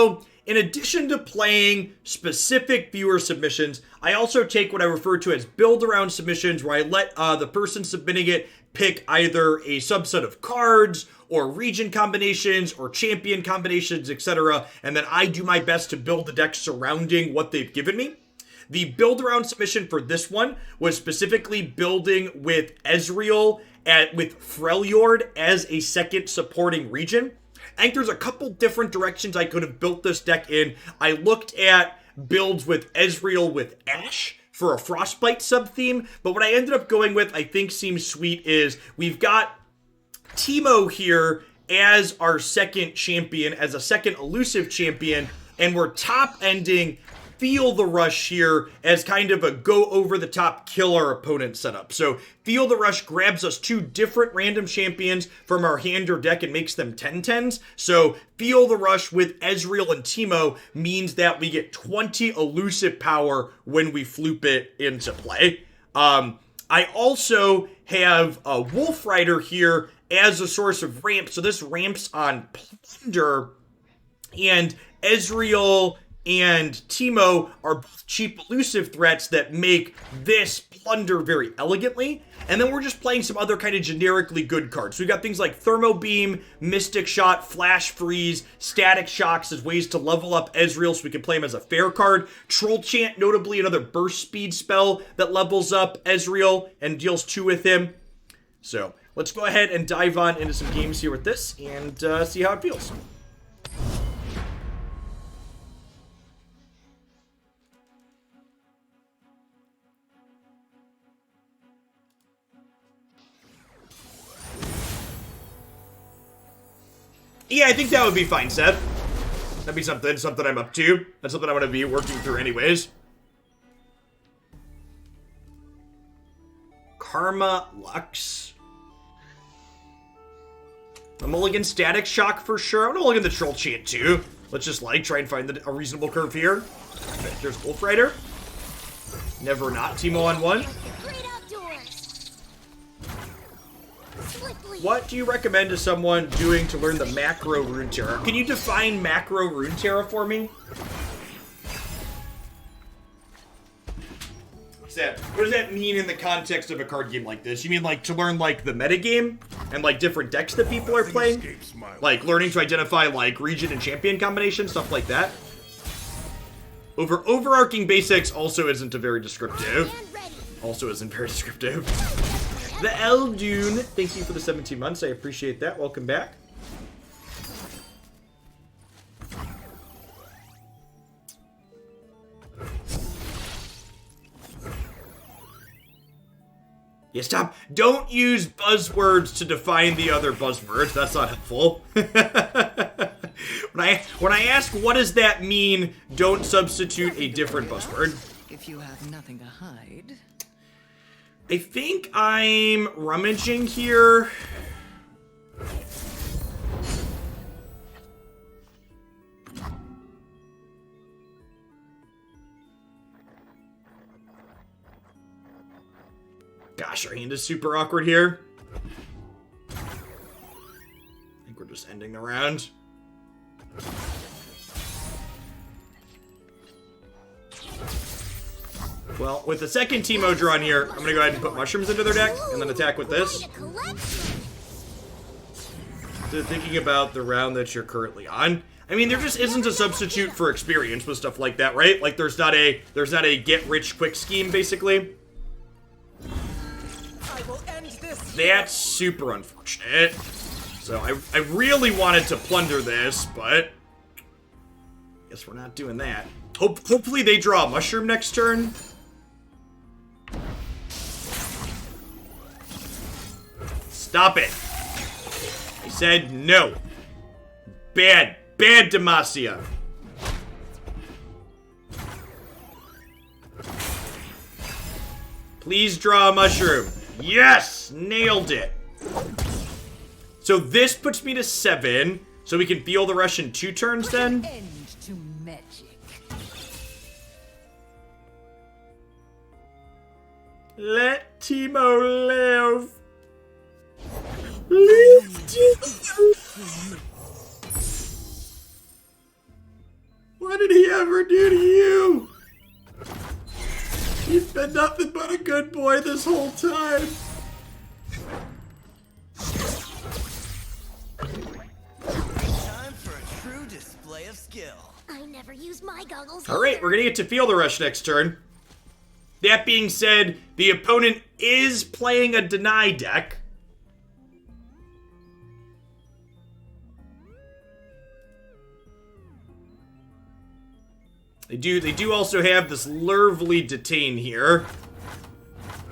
So in addition to playing specific viewer submissions, I also take what I refer to as build-around submissions, where I let the person submitting it pick either a subset of cards or region combinations or champion combinations, etc. And then I do my best to build the deck surrounding what they've given me. The build-around submission for this one was specifically building with Ezreal with Freljord as a second supporting region. I think there's a couple different directions I could have built this deck in. I looked at builds with Ezreal with Ashe for a Frostbite sub-theme, but what I ended up going with, I think seems sweet, is we've got Teemo here as our second champion, as a second elusive champion, and we're top-ending Feel the Rush here as kind of a go-over-the-top kill our opponent setup. So Feel the Rush grabs us two different random champions from our hand or deck and makes them 10/10s. So Feel the Rush with Ezreal and Teemo means that we get 20 elusive power when we floop it into play. I also have a Wolf Rider here as a source of ramp. So this ramps on Plunder, and Ezreal and Teemo are both cheap elusive threats that make this Plunder very elegantly. And then we're just playing some other kind of generically good cards. So we've got things like Thermo Beam, Mystic Shot, Flash Freeze, Static Shocks as ways to level up Ezreal so we can play him as a fair card. Troll Chant, notably another burst speed spell that levels up Ezreal and deals 2 with him. So let's go ahead and dive on into some games here with this and see how it feels. Yeah, I think that would be fine, Seth. That'd be something I'm up to. That's something I'm going to be working through anyways. Karma Lux. A mulligan Static Shock for sure. I'm going to mulligan the Troll Chant too. Let's just try and find a reasonable curve here. Okay, there's Wolf Rider. Never not Teemo on 1. What do you recommend to someone doing to learn the macro Runeterra? Can you define macro Runeterra for me? What does that mean in the context of a card game like this? You mean to learn the metagame and different decks that people are playing? Learning to identify region and champion combinations, stuff like that? Overarching basics also isn't very descriptive. The Eldune, thank you for the 17 months. I appreciate that. Welcome back. Yeah, stop. Don't use buzzwords to define the other buzzwords. That's not helpful. When I ask what does that mean, don't substitute a different buzzword. If you have nothing to hide. I think I'm rummaging here. Gosh, our hand is super awkward here. I think we're just ending the round. Well, with the second Teemo drawn here, I'm going to go ahead and put mushrooms into their deck, and then attack with this. So thinking about the round that you're currently on, I mean, there just isn't a substitute for experience with stuff like that, right? There's not a get-rich-quick scheme, basically. That's super unfortunate. So I really wanted to plunder this, but guess we're not doing that. Hopefully they draw a mushroom next turn. Stop it. I said no. Bad Demacia. Please draw a mushroom. Yes! Nailed it. So this puts me to 7. So we can Feel the Rush in 2 turns then? End to magic. Let Teemo live. Leave Teemo. What did he ever do to you? He's been nothing but a good boy this whole time. Time for a true display of skill. I never use my goggles. Alright, we're gonna get to Feel the Rush next turn. That being said, the opponent is playing a Deny deck. They do also have this Lurvely Detain here.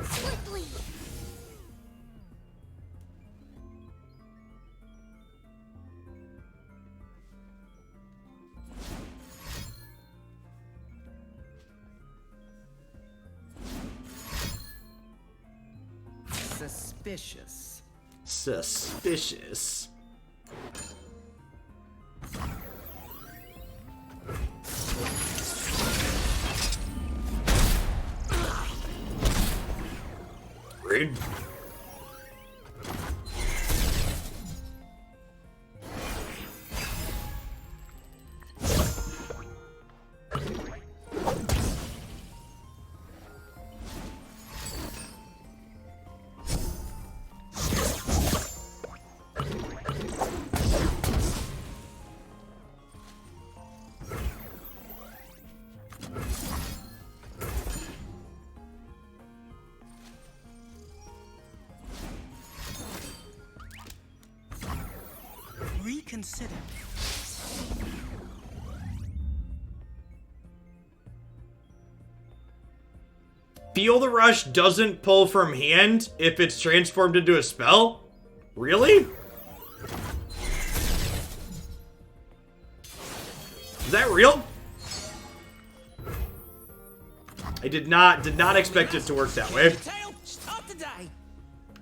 Swiftly. Suspicious. Suspicious. Rude. Reconsider. Feel the Rush doesn't pull from hand if it's transformed into a spell? Really? Is that real? I did not expect it to work that way. Stop the day.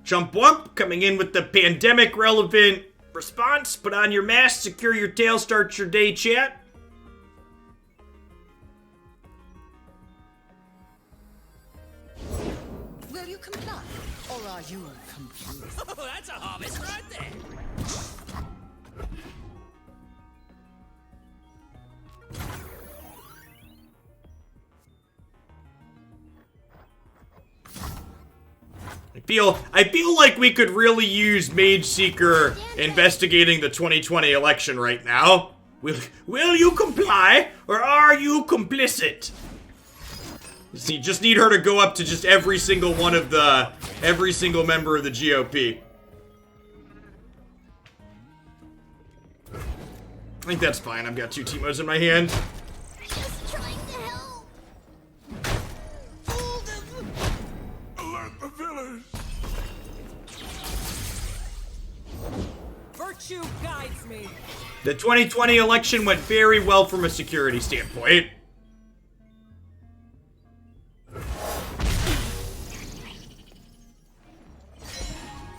Jump Wump coming in with the pandemic relevant response. Put on your mask, secure your tail, start your day, chat. Will you comply? Or are you complete? Oh, that's a harvest right there. I feel like we could really use Mage Seeker investigating the 2020 election right now. Will you comply, or are you complicit? You just need her to go up to just every single member of the GOP. I think that's fine. I've got 2 Teemos in my hand. Just trying to help. Alert the village. Virtue guides me. The 2020 election went very well from a security standpoint.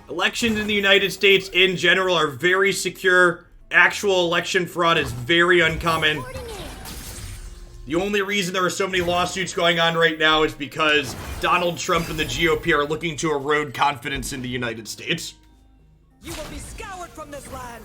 Elections in the United States in general are very secure. Actual election fraud is very uncommon. The only reason there are so many lawsuits going on right now is because Donald Trump and the GOP are looking to erode confidence in the United States. You will be scoured from this land.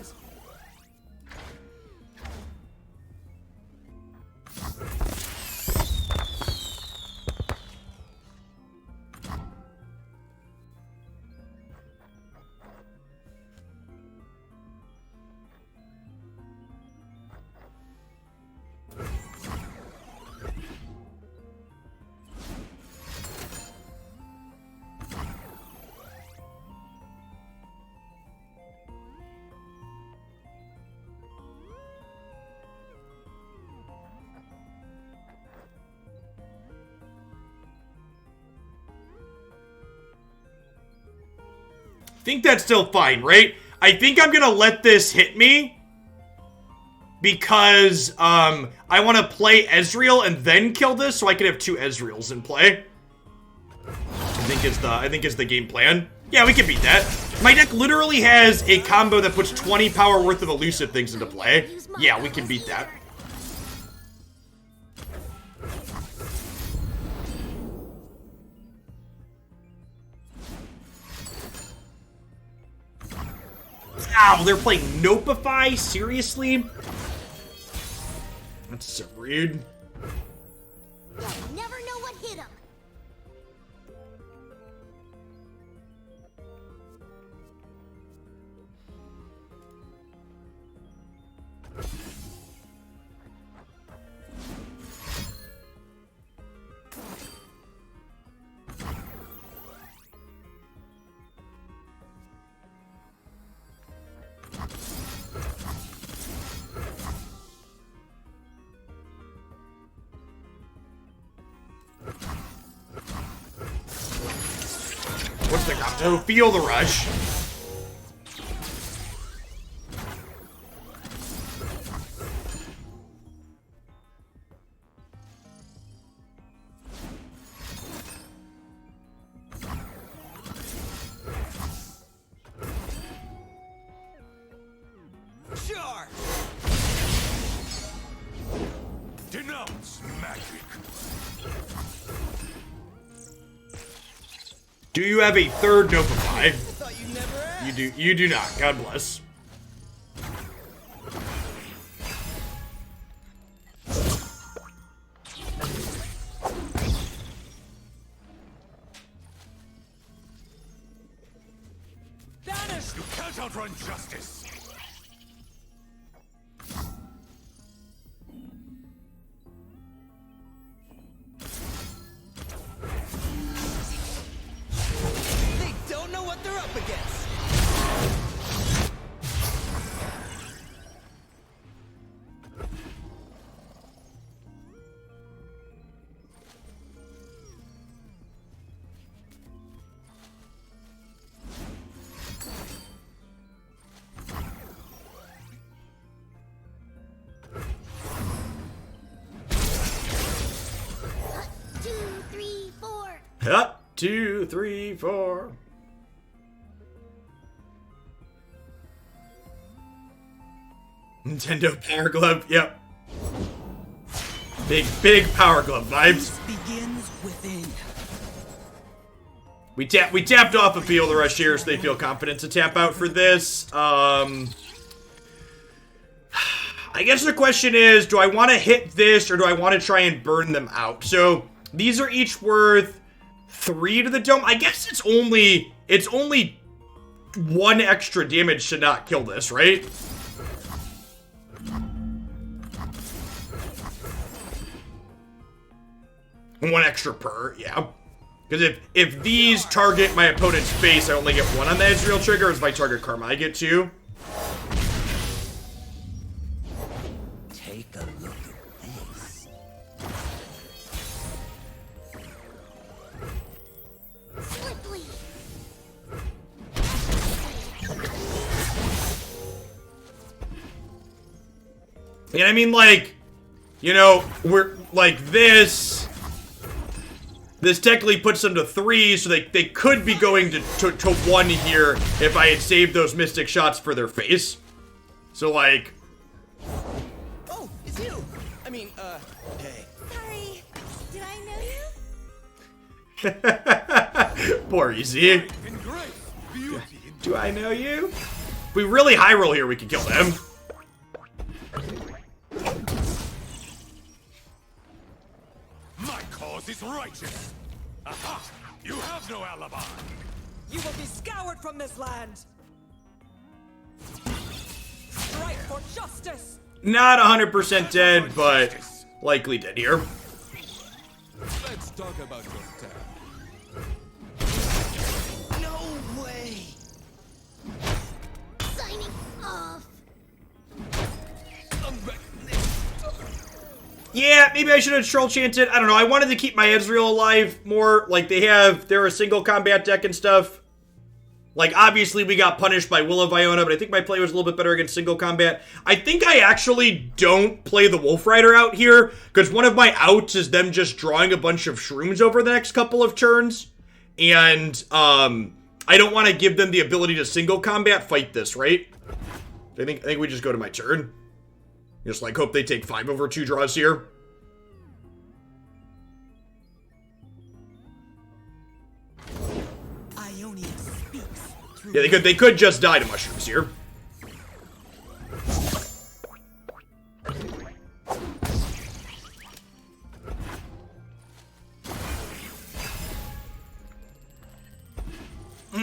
I think that's still fine, right? I think I'm gonna let this hit me because I want to play Ezreal and then kill this so I can have 2 Ezreals in play. I think is the game plan. Yeah, we can beat that. My deck literally has a combo that puts 20 power worth of elusive things into play. Yeah, we can beat that. Ow, they're playing Nopify? Seriously? That's so rude. You'll never know what hit him. What's the combo? Feel the rush. Sure. Denounce magic. Do you have a third Nova 5? I thought you never asked. You do not. God bless. Banished. You can't outrun justice. They don't know what they're up against. Two, three, four. Up, 2, 3, 4. Nintendo Power Glove. Yep. Big Power Glove vibes. Begins within. We tapped off a Feel the Rush here, so they feel confident to tap out for this. I guess the question is, do I want to hit this or do I want to try and burn them out? So these are each worth 3 to the dome. I guess it's only 1 extra damage to not kill this, right? One extra per, yeah. Because if these target my opponent's face, I only get 1 on the Ezreal trigger. If I target Karma, I get 2. Take a look at this. Swiftly. And I mean, like, you know, we're like this. This technically puts them to 3, so they could be going to 1 here if I had saved those Mystic shots for their face. So, like... Oh, it's you. I mean, hey. Sorry. Did I know you? Poor Easy. In grace, beauty. Do I know you? If we really high roll here, we can kill them. My cause is righteous. Aha! You have no alibi. You will be scoured from this land. Strike for justice. Not 100% dead, but likely dead here. Let's talk about your town. No way. Signing off. Yeah, maybe I should have troll chanted. I don't know. I wanted to keep my Ezreal alive more. Like, they're a single combat deck and stuff. Like, obviously, we got punished by Will of Iona, but I think my play was a little bit better against single combat. I think I actually don't play the Wolf Rider out here, because one of my outs is them just drawing a bunch of shrooms over the next couple of turns. And, I don't want to give them the ability to single combat fight this, right? I think we just go to my turn. Just, like, hope they take 5 over 2 draws here. Ionia speaks through Yeah, they could just die to mushrooms here.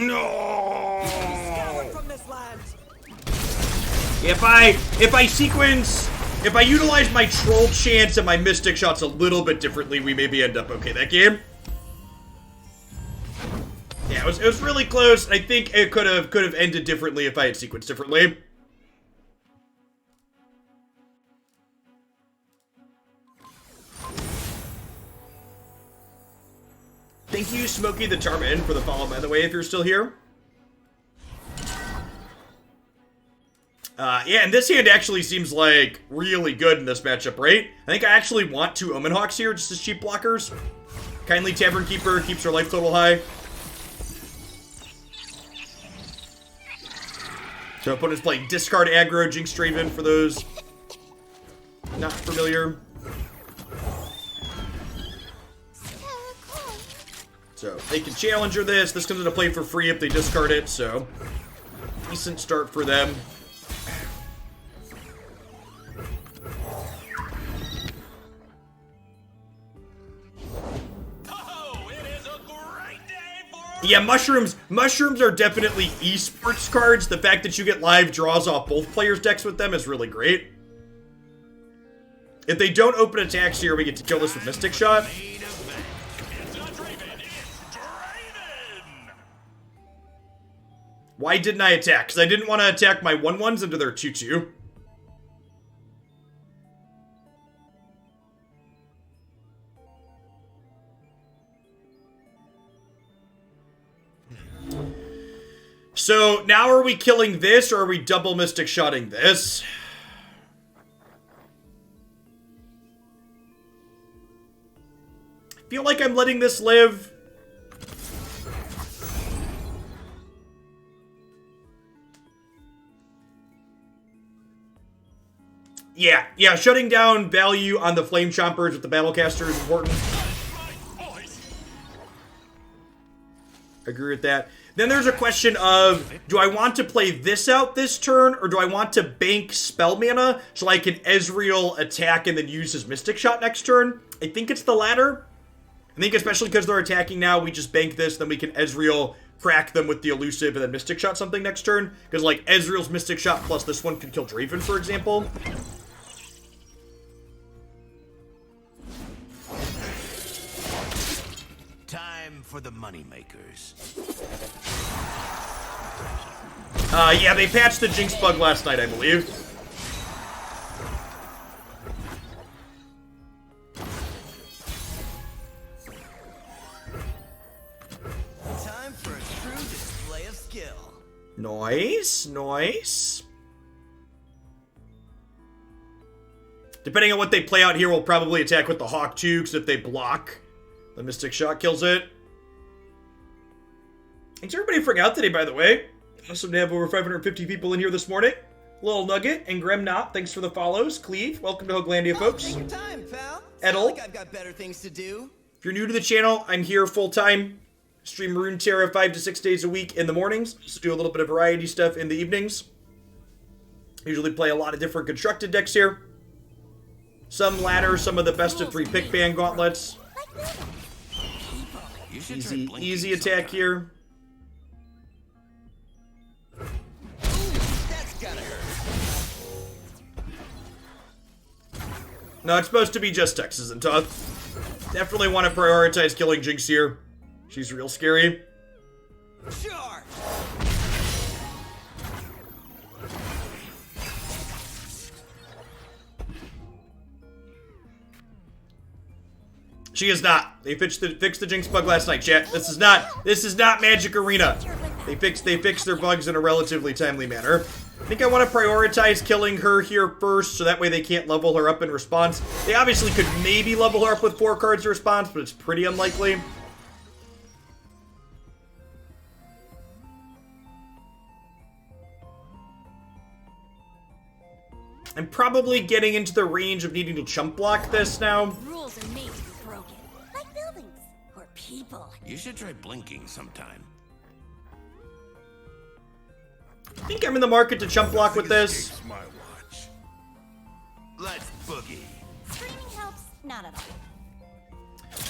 No. Scoured from this land. If I utilize my troll chance and my mystic shots a little bit differently, we maybe end up okay that game. Yeah, it was really close. I think it could have ended differently if I had sequenced differently. Thank you, Smokey the Tarman, for the follow, by the way, if you're still here. Yeah, and this hand actually seems like really good in this matchup, right? I think I actually want 2 Omen Hawks here, just as cheap blockers. Kindly Tavern Keeper keeps her life total high. So opponent's playing discard aggro, Jinx Draven for those not familiar. So they can Challenger this. This comes into play for free if they discard it, so decent start for them. Yeah, mushrooms are definitely esports cards. The fact that you get live draws off both players' decks with them is really great. If they don't open attacks here, we get to kill this with Mystic Shot. Why didn't I attack? Because I didn't want to attack my 1/1s into their 2/2. So now are we killing this, or are we double Mystic Shotting this? I feel like I'm letting this live. Yeah, shutting down value on the Flame Chompers with the Battlecaster is important. Agree with that. Then there's a question of, do I want to play this out this turn, or do I want to bank spell mana so I can Ezreal attack and then use his Mystic Shot next turn? I think it's the latter. I think especially because they're attacking now, we just bank this, then we can Ezreal crack them with the Elusive and then Mystic Shot something next turn. Because like Ezreal's Mystic Shot plus this one could kill Draven, for example. Time for the moneymakers. Yeah, they patched the Jinx bug last night, I believe. Time for a true display of skill. Nice. Depending on what they play out here, we'll probably attack with the Hawk too, because if they block, the Mystic Shot kills it. Thanks everybody for hanging out today, by the way. Awesome to have over 550 people in here this morning. Little Nugget and Gremnot, thanks for the follows. Cleve, welcome to Hoaglandia, folks. Take your time, pal. Edel. Like I've got better things to do. If you're new to the channel, I'm here full-time. Stream Runeterra 5 to 6 days a week in the mornings. Also do a little bit of variety stuff in the evenings. Usually play a lot of different constructed decks here. Some ladder, some of the best of 3 pick ban gauntlets. Easy attack here. No, it's supposed to be just Texas and tough. Definitely want to prioritize killing Jinx here. She's real scary. Sure. She is not. They fixed the Jinx bug last night, chat. This is not Magic Arena. They fixed their bugs in a relatively timely manner. I think I want to prioritize killing her here first, so that way they can't level her up in response. They obviously could maybe level her up with 4 cards in response, but it's pretty unlikely. I'm probably getting into the range of needing to chump block this now. Rules are made to be broken, like buildings or people. You should try blinking sometime. I think I'm in the market to chump block with this. Escapes my watch. Let's boogie. Screaming helps not at all.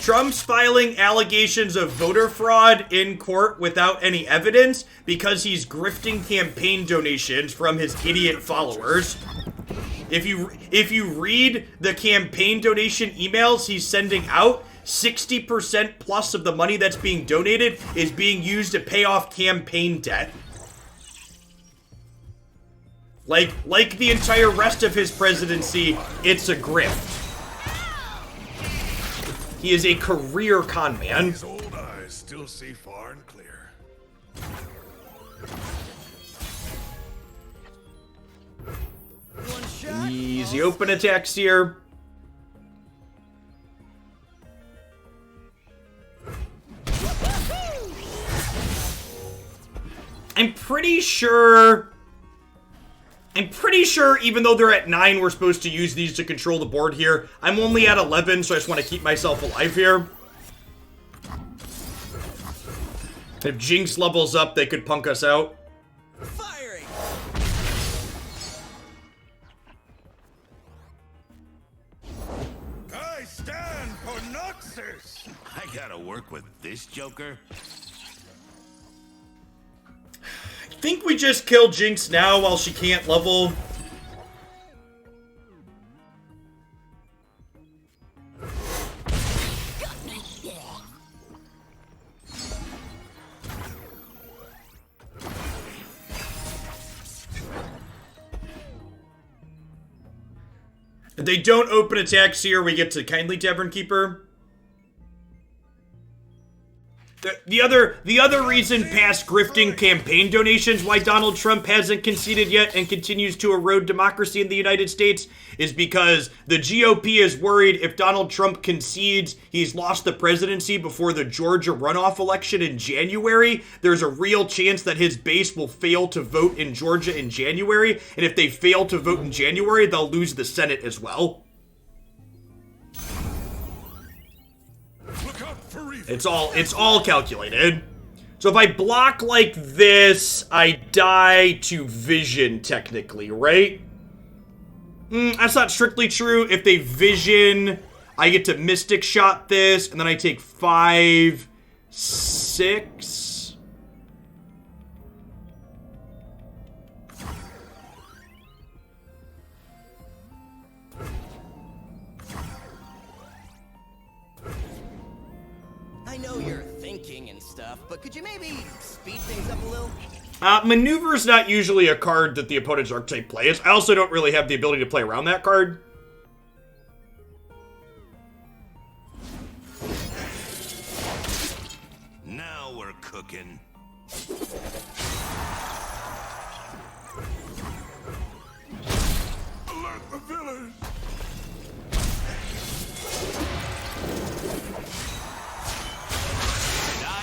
Trump's filing allegations of voter fraud in court without any evidence because he's grifting campaign donations from his idiot followers. If you read the campaign donation emails he's sending out, 60% plus of the money that's being donated is being used to pay off campaign debt. Like the entire rest of his presidency, it's a grift. He is a career con man. His old eyes still see far and clear. One shot. Easy open attacks here. I'm pretty sure even though they're at 9, we're supposed to use these to control the board here. I'm only at 11, so I just want to keep myself alive here. If Jinx levels up, they could punk us out. Firing. I stand for Noxus. I gotta work with this joker? I think we just kill Jinx now while she can't level. If they don't open attacks here, we get to Kindly Tavern Keeper. The other reason past grifting campaign donations why Donald Trump hasn't conceded yet and continues to erode democracy in the United States is because the GOP is worried if Donald Trump concedes he's lost the presidency before the Georgia runoff election in January. There's a real chance that his base will fail to vote in Georgia in January, and if they fail to vote in January, they'll lose the Senate as well. It's all calculated. So if I block like this, I die to vision technically, right? That's not strictly true. If they vision, I get to Mystic Shot this, and then I take 5, 6. I know you're thinking and stuff, but could you maybe speed things up a little? Maneuver's not usually a card that the opponent's archetype plays. I also don't really have the ability to play around that card. Now we're cooking. Alert the village.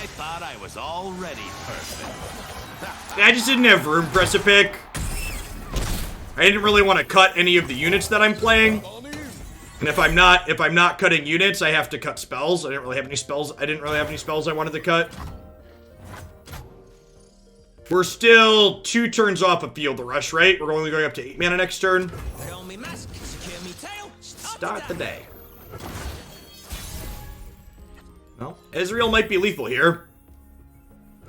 I thought I was already perfect. I just didn't have room press a pick. I didn't really want to cut any of the units that I'm playing. And if I'm not cutting units, I have to cut spells. I didn't really have any spells I wanted to cut. We're still 2 turns off of Field of Rush, right? We're only going up to 8 mana next turn. Put on me mask, secure me tail, Start the day. Well, Ezreal might be lethal here.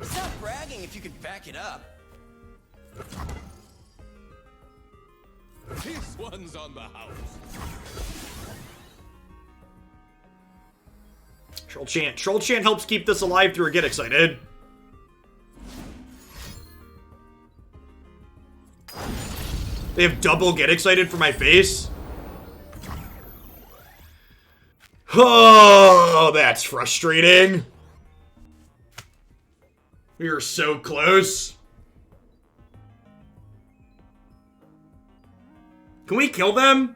Stop bragging if you could back it up. This one's on the house. Troll Chant. Troll Chant helps keep this alive through a Get Excited. They have double Get Excited for my face. Oh, that's frustrating. We are so close. Can we kill them?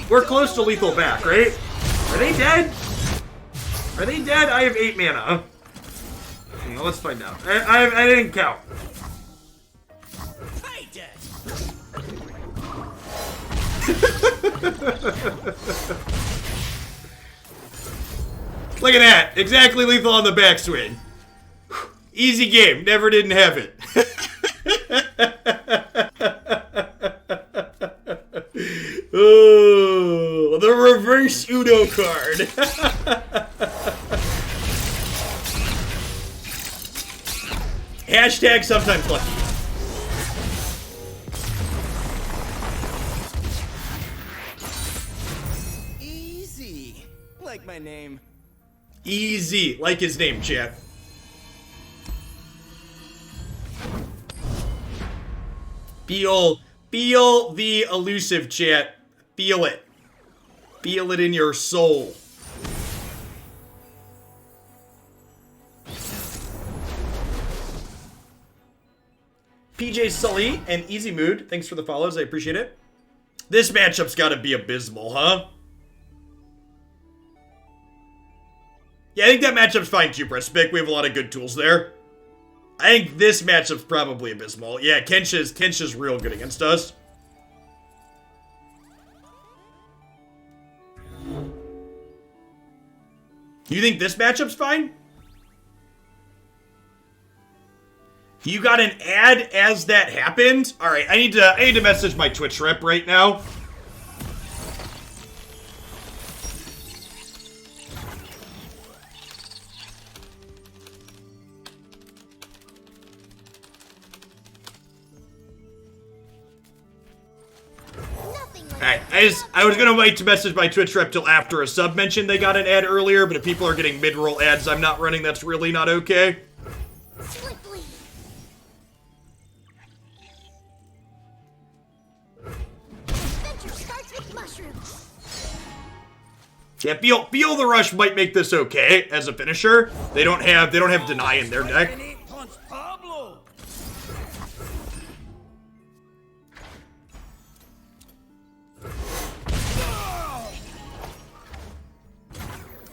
We're close to lethal back, right? Are they dead? Are they dead? I have 8 mana. Hang on, let's find out. I didn't count. Hey, dead. Look at that. Exactly lethal on the backswing. Easy game. Never didn't have it. Oh, the reverse Uno card. Hashtag sometimes lucky. Easy. Like my name. Easy, like his name, chat. Feel the elusive, chat. Feel it. Feel it in your soul. PJ Sully and Easy Mood, thanks for the follows, I appreciate it. This matchup's gotta be abysmal, huh? Yeah, I think that matchup's fine too, Prespic. We have a lot of good tools there. I think this matchup's probably abysmal. Yeah, Kench is real good against us. You think this matchup's fine? You got an ad as that happened? All right, I need to message my Twitch rep right now. Alright, I was gonna wait to message my Twitch rep till after a sub mentioned they got an ad earlier, but if people are getting mid-roll ads I'm not running, that's really not okay. Swiftly. Adventure starts with mushrooms. Yeah, feel the rush might make this okay as a finisher. They don't have deny in their deck.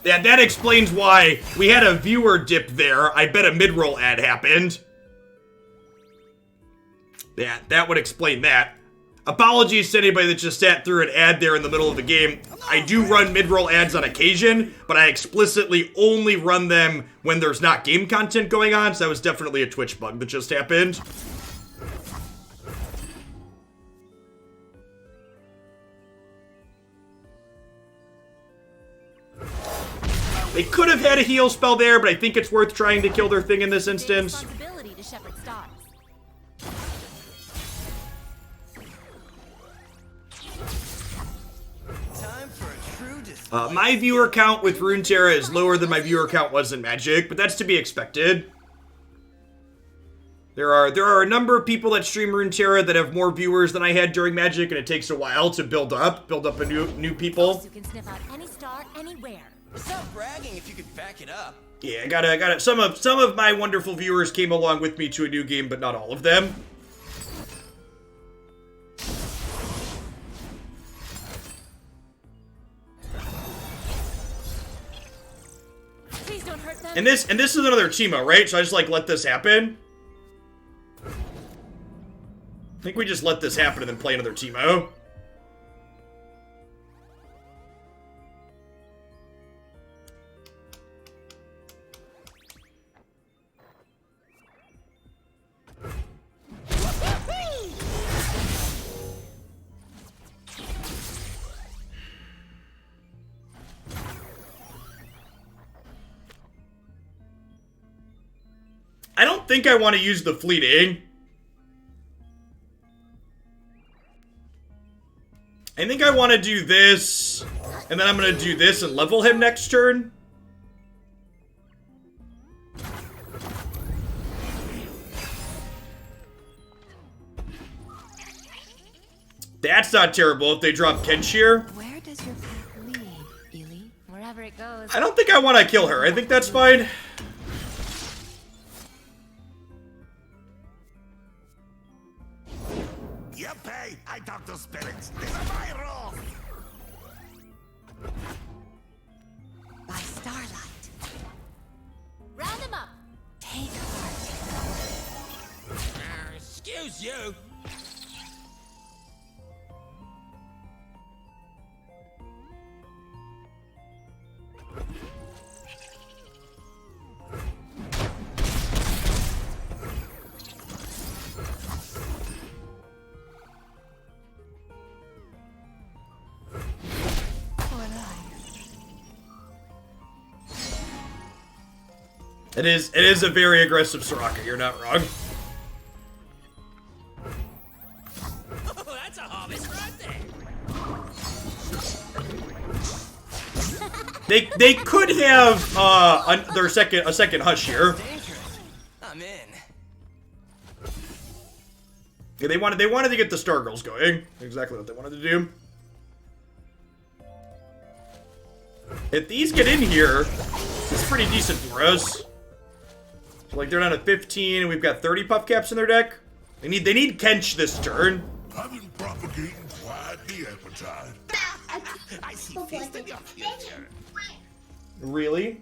Yeah, that explains why we had a viewer dip there. I bet a mid-roll ad happened. Yeah, that would explain that. Apologies to anybody that just sat through an ad there in the middle of the game. I do run mid-roll ads on occasion, but I explicitly only run them when there's not game content going on, so that was definitely a Twitch bug that just happened. They could have had a heal spell there, but I think it's worth trying to kill their thing in this instance. My viewer count with Runeterra is lower than my viewer count was in Magic, but that's to be expected. There are a number of people that stream Runeterra that have more viewers than I had during Magic, and it takes a while to build up a new people. You can sniff out any star anywhere. Stop bragging if you could back it up. Yeah, I got it. Some of my wonderful viewers came along with me to a new game, but not all of them. Please don't hurt them. And this is another Teemo, right? So I just like let this happen. I think we just let this happen and then play another Teemo. I don't think I want to use the fleeting. I think I want to do this, and then I'm going to do this and level him next turn. That's not terrible if they drop Kench here. Where does your path lead, Ely? Wherever it goes. I don't think I want to kill her. I think that's fine. Yippee! I talk to spirits. These are my rules. By starlight. Round them up. Take heart. Excuse you. It is a very aggressive Soraka, you're not wrong. Oh, that's a harvest right there. They could have a second hush here. Dangerous. I'm in. Yeah, they wanted to get the Stargirls going. Exactly what they wanted to do. If these get in here, it's pretty decent for us. So, like, they're down to 15, and we've got 30 puff caps in their deck. They need Kench this turn. I've been propagating quite the appetite. I see feast in your future. Really?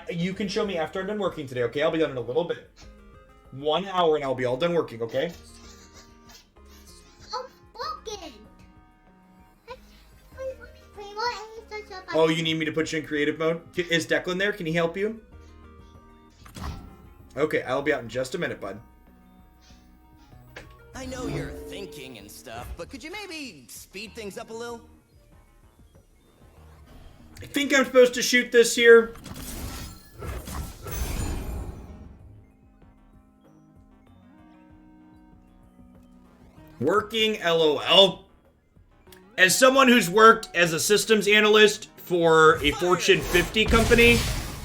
You can show me after I'm done working today, okay? I'll be done in a little bit. 1 hour and I'll be all done working, okay? Oh, you need me to put you in creative mode? Is Declan there? Can he help you? Okay, I'll be out in just a minute, bud. I know you're thinking and stuff, but could you maybe speed things up a little? I think I'm supposed to shoot this here. Working LOL. As someone who's worked as a systems analyst for a Fortune 50 company,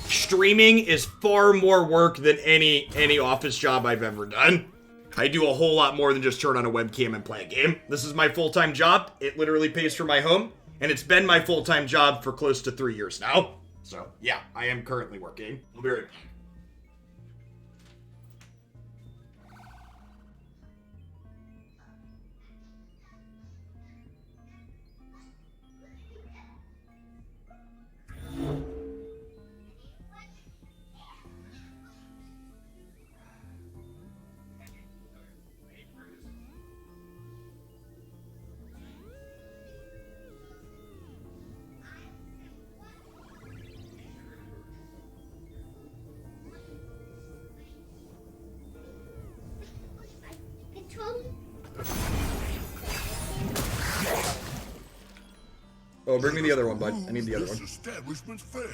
streaming is far more work than any office job I've ever done. I do a whole lot more than just turn on a webcam and play a game. This is my full-time job. It literally pays for my home, and it's been my full-time job for close to 3 years now. So, yeah, I am currently working. I'll be right back. Oh, bring me the other one, bud. I need the other one. This establishment's fair.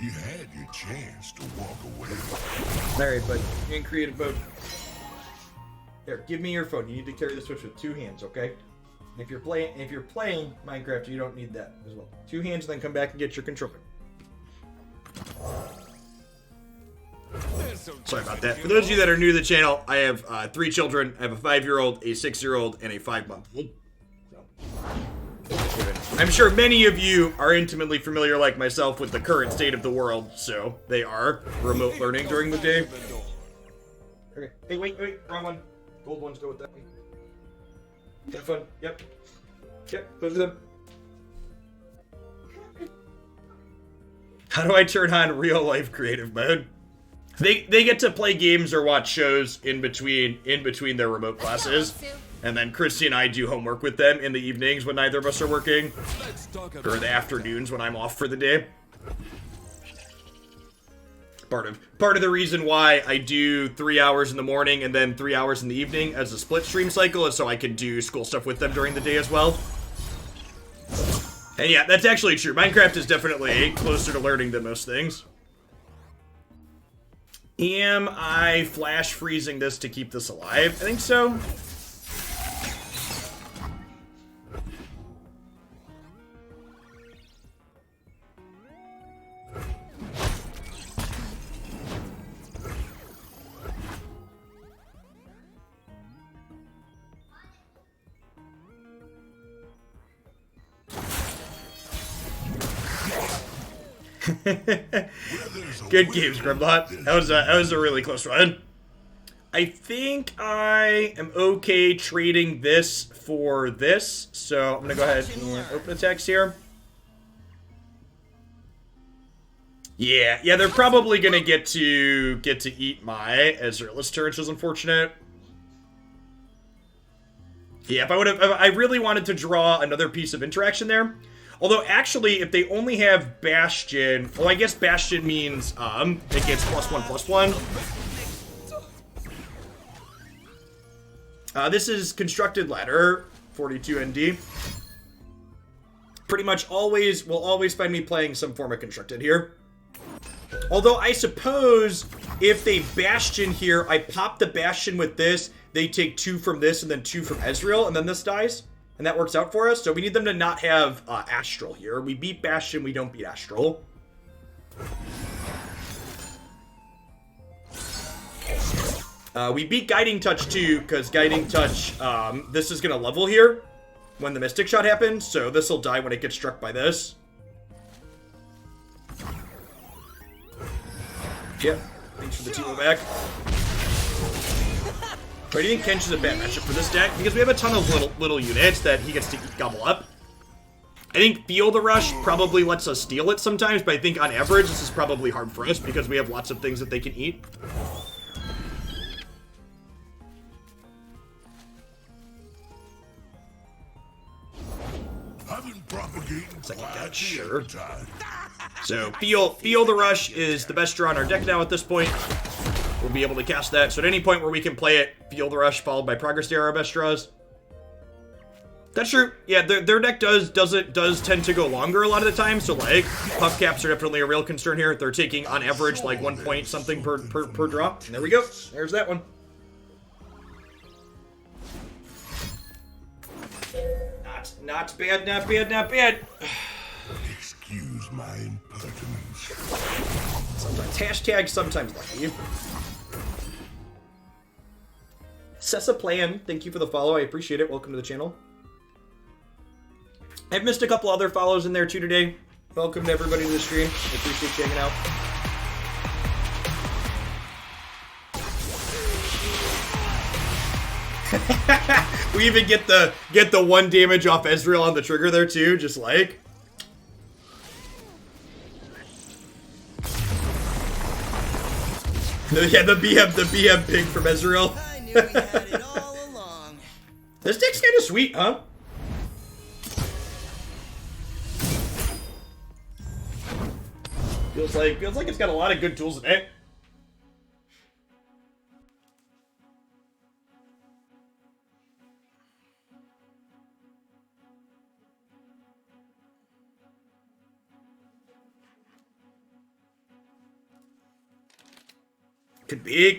You had your chance to walk away. Alright, bud. You're in creative mode. There, give me your phone. You need to carry the Switch with 2 hands, okay? If you're playing Minecraft, you don't need that as well. 2 hands, then come back and get your controller. Sorry about that. For those of you that are new to the channel, I have 3 children. I have a 5-year-old, a 6-year-old, and a 5-month-old. I'm sure many of you are intimately familiar, like myself, with the current state of the world, so they are remote learning during the day. Okay. Hey, wait, wrong one. Gold ones go with that one. Have fun. Yep. Those are them. How do I turn on real life creative mode? They get to play games or watch shows in between their remote classes. And then Christy and I do homework with them in the evenings when neither of us are working. Or the afternoons when I'm off for the day. Part of the reason why I do 3 hours in the morning and then 3 hours in the evening as a split stream cycle is so I can do school stuff with them during the day as well. And yeah, that's actually true. Minecraft is definitely closer to learning than most things. Am I flash freezing this to keep this alive? I think so. Good games, Grimlot. That was a really close run. I think I am okay trading this for this, so I'm gonna go ahead and open the text here. Yeah, they're probably gonna get to eat my Ezreal's turn, which is unfortunate. Yeah, if I really wanted to draw another piece of interaction there. Although, actually, if they only have Bastion... Well, I guess Bastion means, it gets +1/+1. This is Constructed Ladder, 42 ND. Pretty much always, will always find me playing some form of Constructed here. Although, I suppose, if they Bastion here, I pop the Bastion with this, they take 2 from this, and then 2 from Ezreal, and then this dies. And that works out for us. So we need them to not have Astral here. We beat Bastion, we don't beat Astral. We beat Guiding Touch too, because Guiding Touch, this is going to level here when the Mystic Shot happens. So this will die when it gets struck by this. Yep. Thanks for the Teemo back. But I think Kench is a bad matchup for this deck because we have a ton of little units that he gets to gobble up. I think Feel the Rush probably lets us steal it sometimes, but I think on average this is probably hard for us because we have lots of things that they can eat. Second guy, sure. So Feel the Rush is the best draw on our deck now at this point. We'll be able to cast that. So at any point where we can play it, Feel the Rush followed by Progress Day are our best draws. That's true. Yeah, their deck does tend to go longer a lot of the time. So like Puff Caps are definitely a real concern here. They're taking on average like 1 point something per draw. And there we go. There's that one. Not bad, not bad, not bad. Excuse my impertinence. Sometimes hashtag, sometimes lucky. Sessa Plan, thank you for the follow. I appreciate it. Welcome to the channel. I've missed a couple other follows in there too today. Welcome to everybody to the stream. I appreciate you hanging out. We even get the 1 damage off Ezreal on the trigger there too, just like. Yeah, the BM pig from Ezreal. I knew we had it all along. This deck's kind of sweet, huh? Feels like it's got a lot of good tools in it.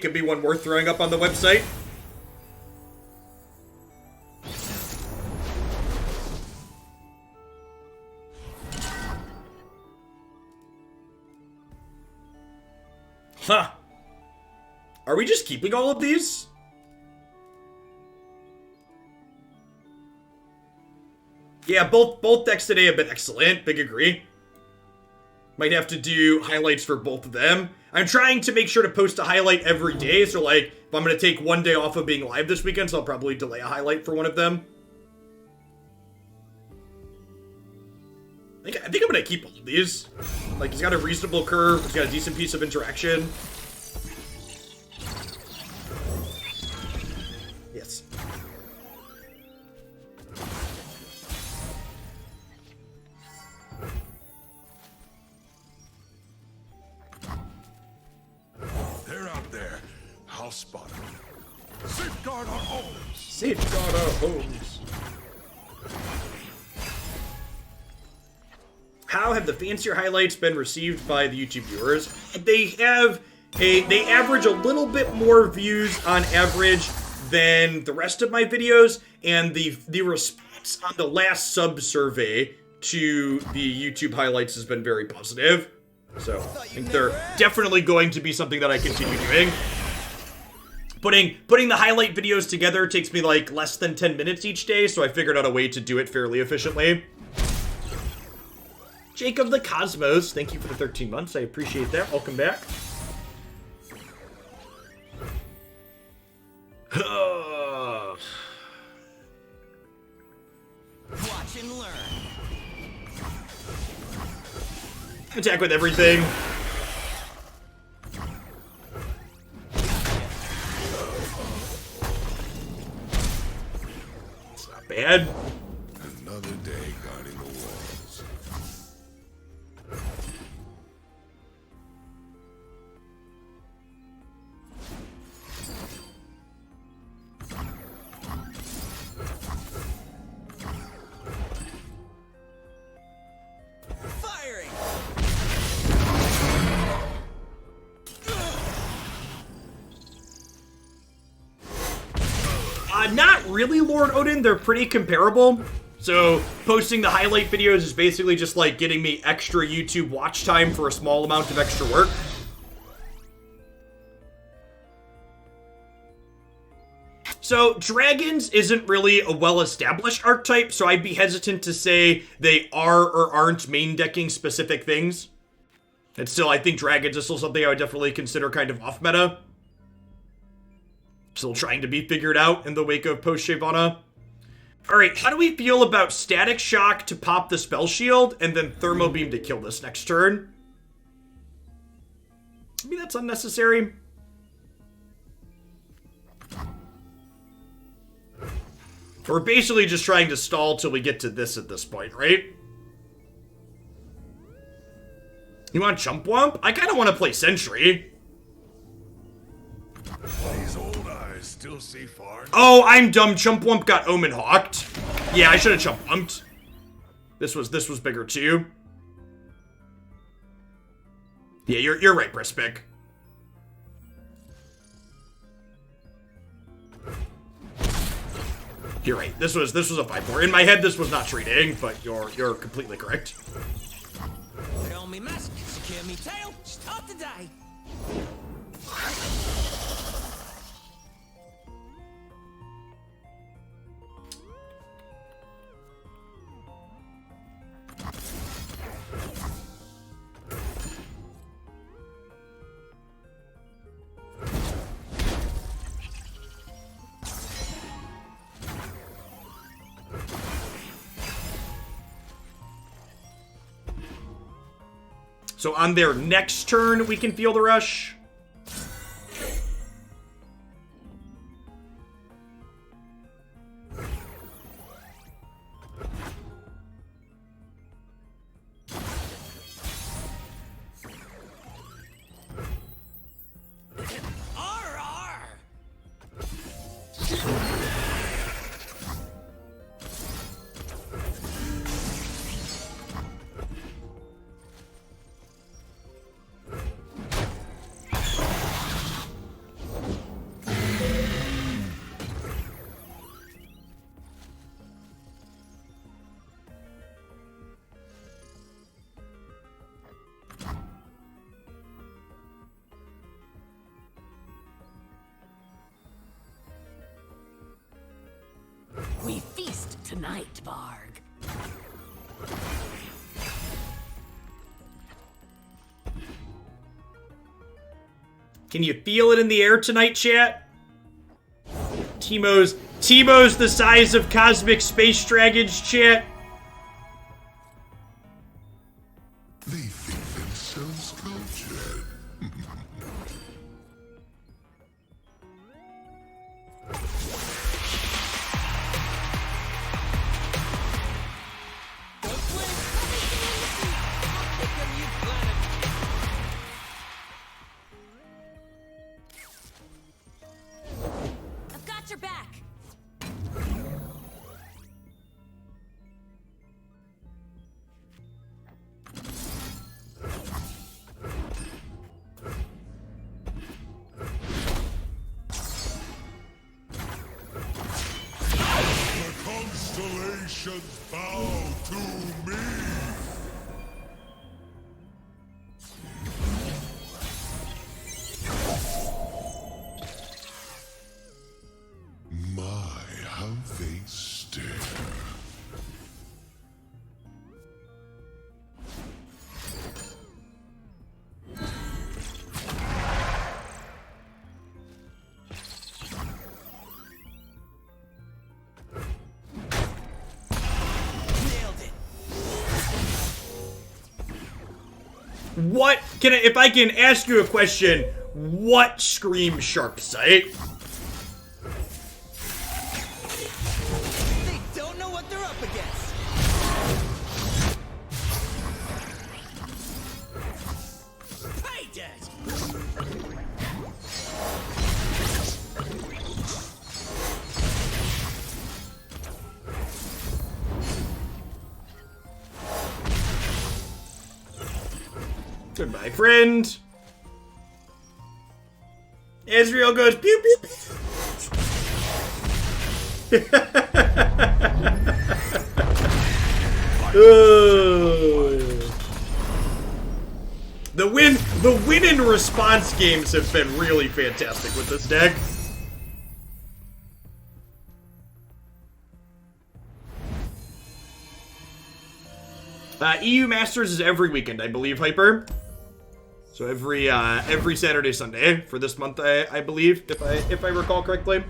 Could be one worth throwing up on the website. Huh. Are we just keeping all of these? Yeah, both decks today have been excellent. Big agree. Might have to do highlights for both of them. I'm trying to make sure to post a highlight every day, so like, if I'm going to take 1 day off of being live this weekend, so I'll probably delay a highlight for one of them. I think I'm going to keep all of these. Like, he's got a reasonable curve, he's got a decent piece of interaction. Yes. I'll spot them. Safeguard our homes! Safeguard our homes. How have the fancier highlights been received by the YouTube viewers? They average a little bit more views on average than the rest of my videos, and the response on the last sub survey to the YouTube highlights has been very positive. So I think they're definitely going to be something that I continue doing. Putting the highlight videos together takes me like less than 10 minutes each day, so I figured out a way to do it fairly efficiently. Jacob the Cosmos, thank you for the 13 months. I appreciate that. Welcome back. Watch and learn. Attack with everything. bad. Another day guarding the walls. Firing! Not really, Lord Odin. They're pretty comparable. So posting the highlight videos is basically just like getting me extra YouTube watch time for a small amount of extra work. So dragons isn't really a well-established archetype, so I'd be hesitant to say they are or aren't main decking specific things. And still, I think dragons is still something I would definitely consider kind of off-meta. Still trying to be figured out in the wake of post-Shyvana. Alright, how do we feel about Static Shock to pop the Spell Shield, and then Thermo Beam to kill this next turn? Maybe that's unnecessary. We're basically just trying to stall till we get to this at this point, right? You want Jump Wump? I kind of want to play Sentry. These old eyes still see far. Oh, I'm dumb. Jump Wump got Omen Hawked. Yeah, I should have Jump Wumped. This was bigger too. Yeah, you're right, Brispic. You're right. This was a 5-4. In my head, this was not treating, but you're completely correct. Put on me mask, secure me tail, start the day. So on their next turn, we can feel the rush. We feast tonight, Varg. Can you feel it in the air tonight, chat? Teemo's the size of cosmic space dragons, chat. They think themselves cultured. I've got your back. The constellations bow to me. My, how they stare. Nailed it. What can if I can ask you a question? What screams Sharp Sight? They don't Goodbye, friend. Ezreal goes pew pew pew. The win and response games have been really fantastic with this deck. EU Masters is every weekend, I believe, Hyper. So every Saturday, Sunday for this month, I believe, if I recall correctly.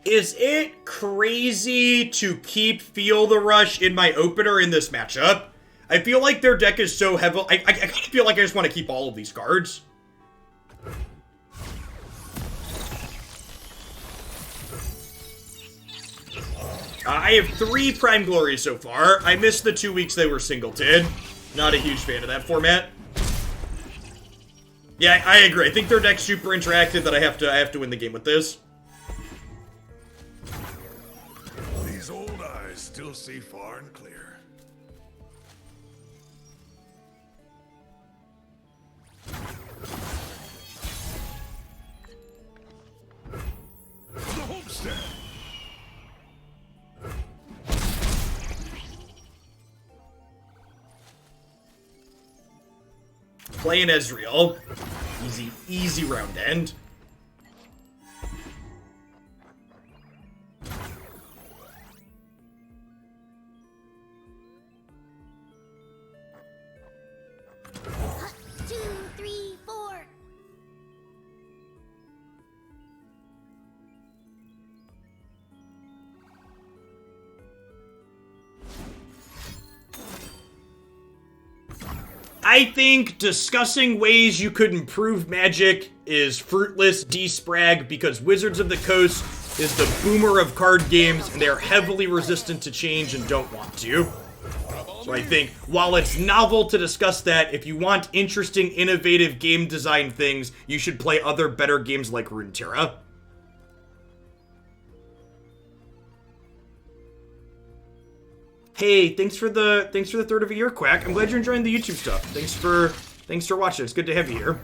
Is it crazy to keep Feel the Rush in my opener in this matchup? I feel like their deck is so heavy. I kind of feel like I just want to keep all of these cards. I have 3 Prime Glories so far. I missed the 2 weeks they were singleton. Not a huge fan of that format. Yeah, I agree. I think their deck's super interactive that I have to win the game with this. These old eyes still see far and clear. For the homestead. Playing Ezreal. Easy round end. I think discussing ways you could improve Magic is fruitless desprag because Wizards of the Coast is the boomer of card games and they are heavily resistant to change and don't want to. So I think while it's novel to discuss that, if you want interesting, innovative game design things, you should play other better games like Runeterra. Hey, thanks for the third of a year, Quack. I'm glad you're enjoying the YouTube stuff. Thanks for watching. It's good to have you here.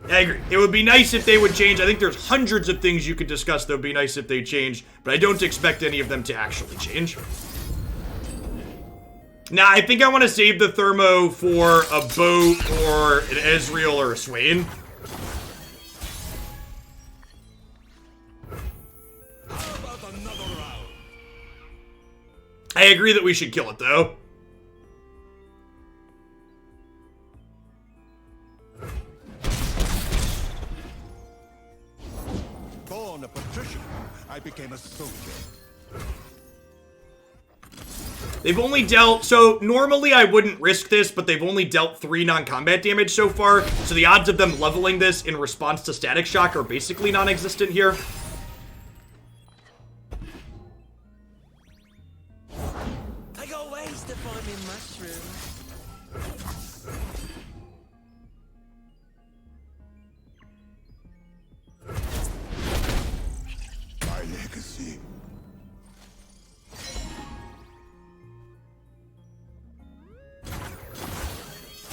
I agree. It would be nice if they would change. I think there's hundreds of things you could discuss that would be nice if they changed, but I don't expect any of them to actually change. Nah, I think I want to save the Thermo for a boat or an Ezreal or a Swain. I agree that we should kill it, though. Born a patrician, I became a soldier. They've only dealt... So, normally I wouldn't risk this, but they've only dealt 3 non-combat damage so far, so the odds of them leveling this in response to Static Shock are basically non-existent here.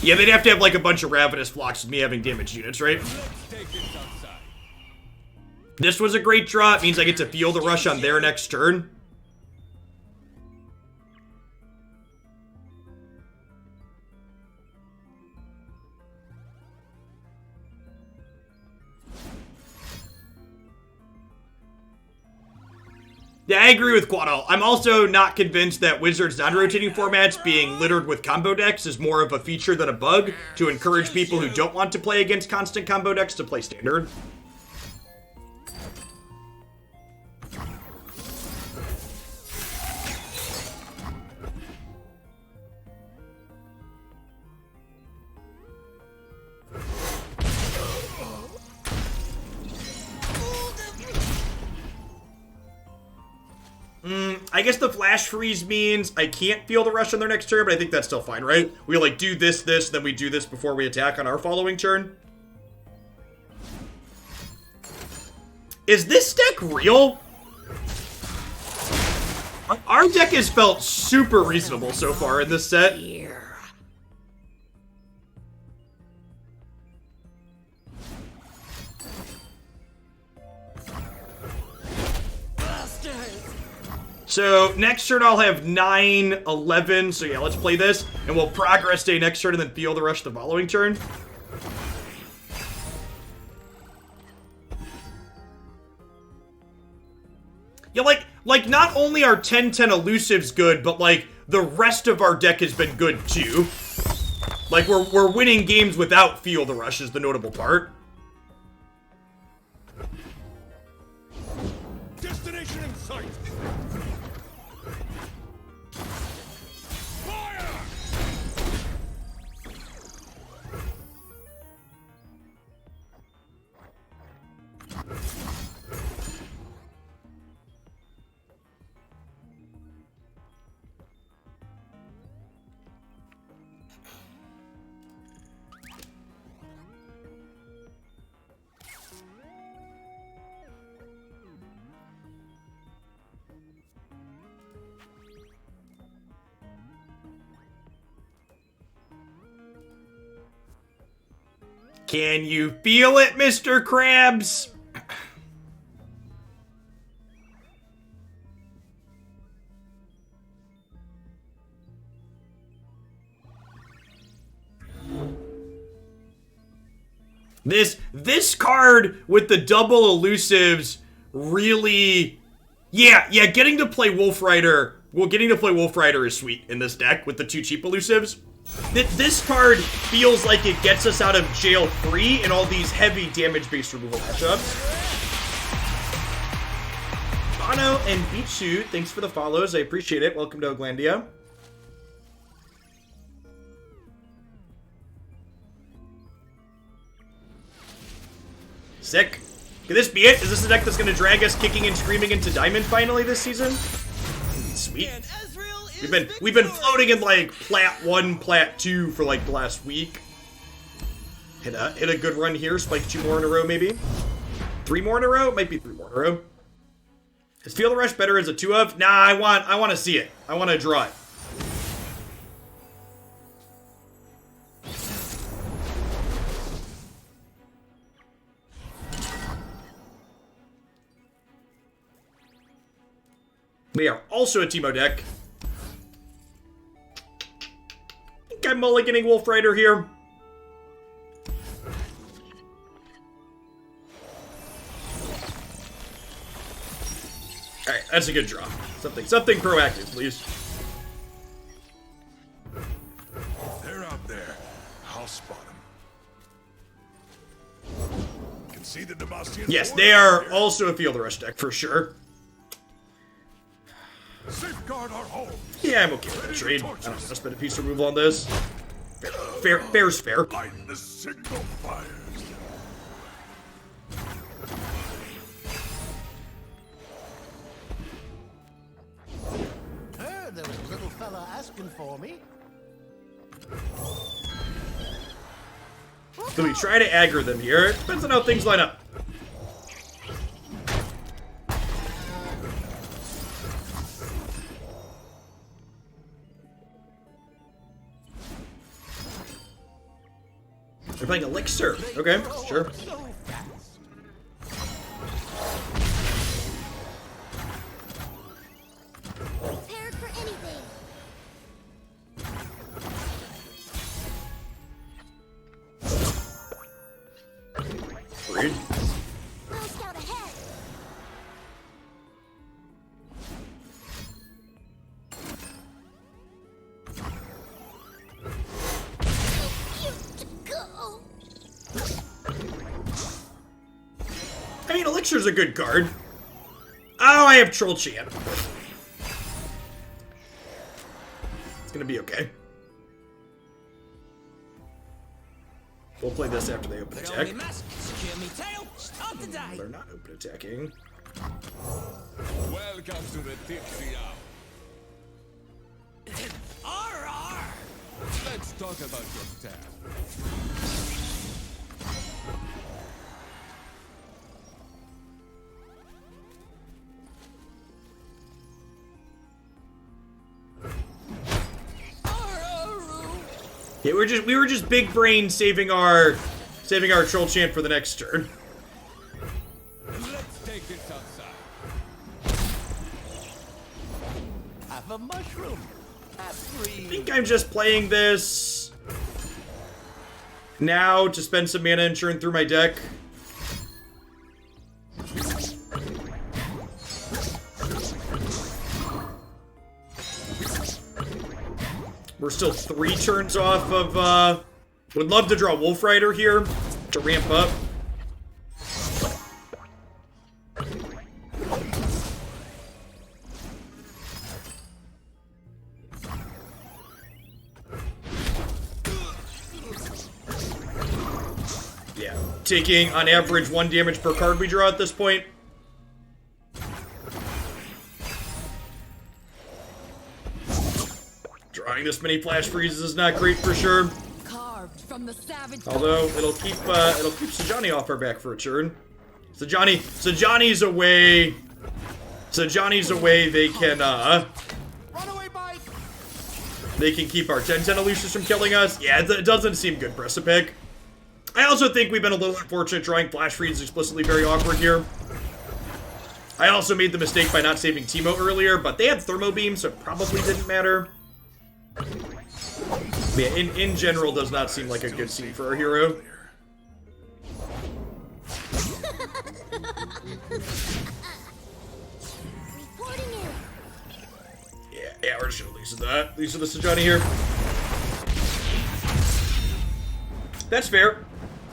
Yeah, they'd have to have like a bunch of Ravenous Flocks with me having damaged units, right? This was a great draw. It means I get to feel the rush on their next turn. Yeah, I agree with Quaddle. I'm also not convinced that Wizards non-rotating formats being littered with combo decks is more of a feature than a bug to encourage people who don't want to play against constant combo decks to play Standard. I guess the flash freeze means I can't feel the rush on their next turn, but I think that's still fine, right? We like do this, then we do this before we attack on our following turn. Is this deck real? Our deck has felt super reasonable so far in this set. So next turn I'll have 9, 11. So yeah, let's play this. And we'll progress day next turn and then feel the rush the following turn. Yeah, like not only are 10-10 elusives good, but like the rest of our deck has been good too. Like we're winning games without feel the rush is the notable part. Destination in sight. Fire! Can you feel it, Mr. Krabs? This card with the double elusives really, yeah, getting to play Wolf Rider. Well, getting to play Wolf Rider is sweet in this deck with the 2 cheap elusives. This card feels like it gets us out of jail free in all these heavy damage-based removal matchups. Bono and Bichu, thanks for the follows. I appreciate it. Welcome to Oglandia. Sick. Can this be it? Is this a deck that's going to drag us kicking and screaming into Diamond finally this season? Sweet. We've been floating in like Plat 1, Plat 2 for like the last week. Hit a good run here. Spike 2 more in a row, maybe. 3 more in a row? Might be 3 more in a row. Is Feel the Rush better as a 2 of? Nah, I want to see it. I want to draw it. We are also a Teemo deck. I think I'm mulliganing Wolf Rider here. Alright, that's a good draw. Something proactive, please. They're out there. I'll spot them. Can see the Demacian. Yes, they are also a Feel the Rush deck for sure. Safeguard our home. Yeah, I'm okay with the trade. I don't know, I'll spend a piece removal on this. Fair's fair. Light the signal fires. Heard there was a little fella asking for me. So we try to aggro them here. It depends on how things line up. They're playing Elixir. Okay, sure. Prepared for anything. Rude. No scout ahead. Cute to go. I mean, Elixir's a good card. Oh, I have Troll Chant. It's gonna be okay. We'll play this after they open attack. Start the day. They're not open attacking. Welcome to the tipsy hour. Let's talk about your dad. Yeah, we were just big brain saving our troll chant for the next turn. Let's take this outside. Have a mushroom. I think I'm just playing this now to spend some mana and churn through my deck. We're still 3 turns off of, would love to draw Wolf Rider here to ramp up. Yeah, taking on average 1 damage per card we draw at this point. Drawing this many flash freezes is not great for sure. Carved from the savage. Although it'll keep Sajani off our back for a turn. Sajani's away. Sajani's away. They can Runaway bike. they can keep our 10/10 Elusives from killing us. Yeah, it doesn't seem good, Precipic. I also think we've been a little unfortunate drawing flash freezes explicitly very awkward here. I also made the mistake by not saving Teemo earlier, but they had Thermo Beam, so it probably didn't matter. Yeah, in general, does not seem like a good scene for our hero. Reporting in. Yeah, we're just gonna lose that. Lose the Sajani here. That's fair.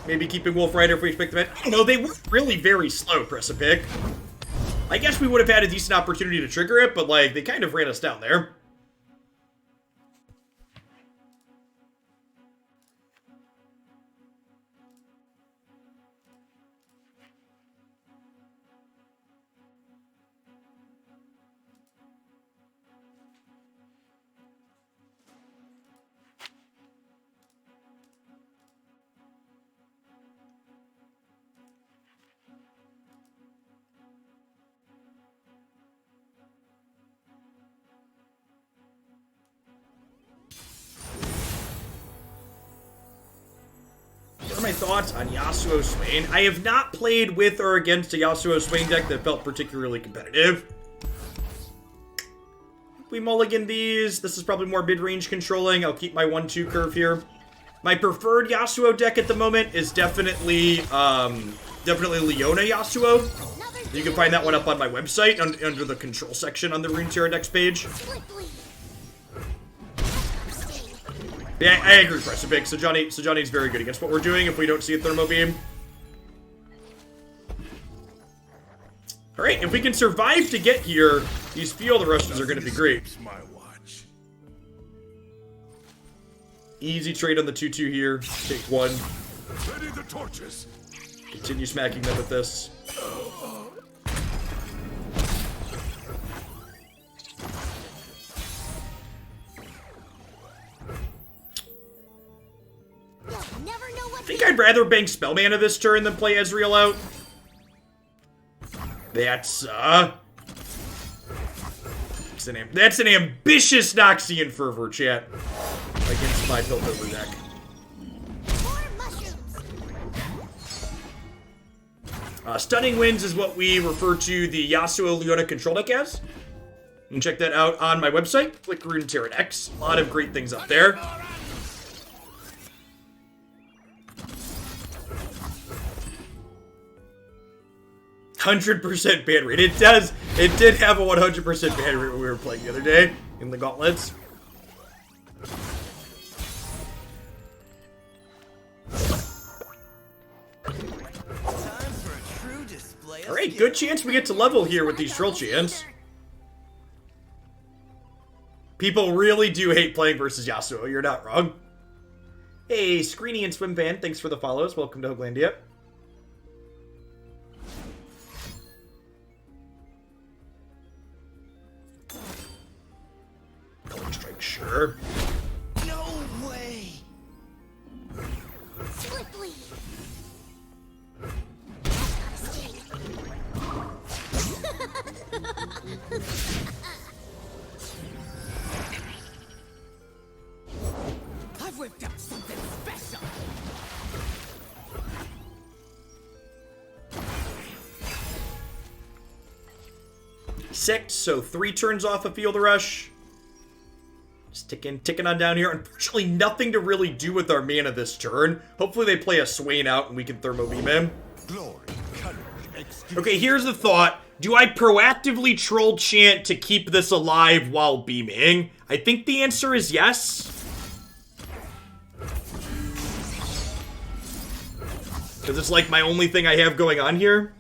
Maybe keeping Wolf Rider if we expect them. I don't know, they were really very slow, Precipic. I guess we would have had a decent opportunity to trigger it, but like, they kind of ran us down there. What are my thoughts on Yasuo Swain? I have not played with or against a Yasuo Swain deck that felt particularly competitive. We mulligan these. This is probably more mid-range controlling. I'll keep my 1-2 curve here. My preferred Yasuo deck at the moment is definitely Leona Yasuo. You can find that one up on my website under the control section on the Runeterra decks page. Swiftly. Yeah, I agree, Precipic. Sajani's very good against what we're doing if we don't see a Thermo Beam. Alright, if we can survive to get here, these field rushes are going to be great. My watch. Easy trade on the 2-2 here. Take 1. Ready the torches. Continue smacking them with this. You'll never know what I think I'd rather bank spell mana this turn than play Ezreal out. That's an ambitious Noxian Fervor, chat. Against my Piltover deck. more mushrooms. Stunning Winds is what we refer to the Yasuo Leona control deck as. You can check that out on my website. Click Runeterra X. A lot of great things up there. 100% ban rate. It does. It did have a 100% ban rate when we were playing the other day in the gauntlets. Time for a true display of Alright, skill. good chance we get to level here with these troll chants. People really do hate playing versus Yasuo. You're not wrong. Hey, Screeny and Swimpan, thanks for the follows. Welcome to Hoaglandia. Color Strike, sure. No way. whipped up something special. Six, so 3 turns off a Field Rush. Just ticking on down here. Unfortunately, nothing to really do with our mana this turn. Hopefully they play a Swain out and we can Thermo Beam him. Glory, courage, Okay, here's the thought. Do I proactively troll chant to keep this alive while beaming? I think the answer is yes. Because it's like my only thing I have going on here.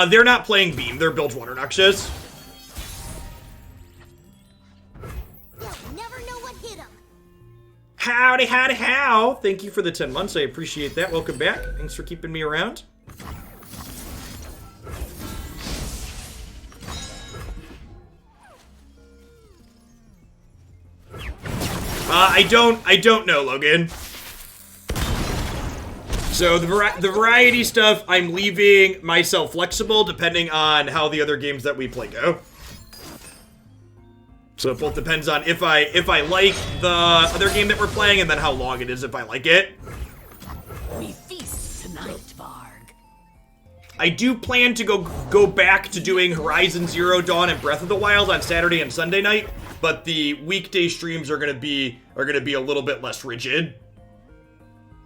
They're not playing Beam. They're built Water Noxious. They'll never know what hit them. Howdy, howdy, how. Thank you for the 10 months. I appreciate that. Welcome back. Thanks for keeping me around. I don't know, Logan. So the variety stuff, I'm leaving myself flexible depending on how the other games that we play go. So it both depends on if I like the other game that we're playing and then how long it is if I like it. We feast tonight, Varg. I do plan to go back to doing Horizon Zero Dawn and Breath of the Wild on Saturday and Sunday night, but the weekday streams are gonna be a little bit less rigid.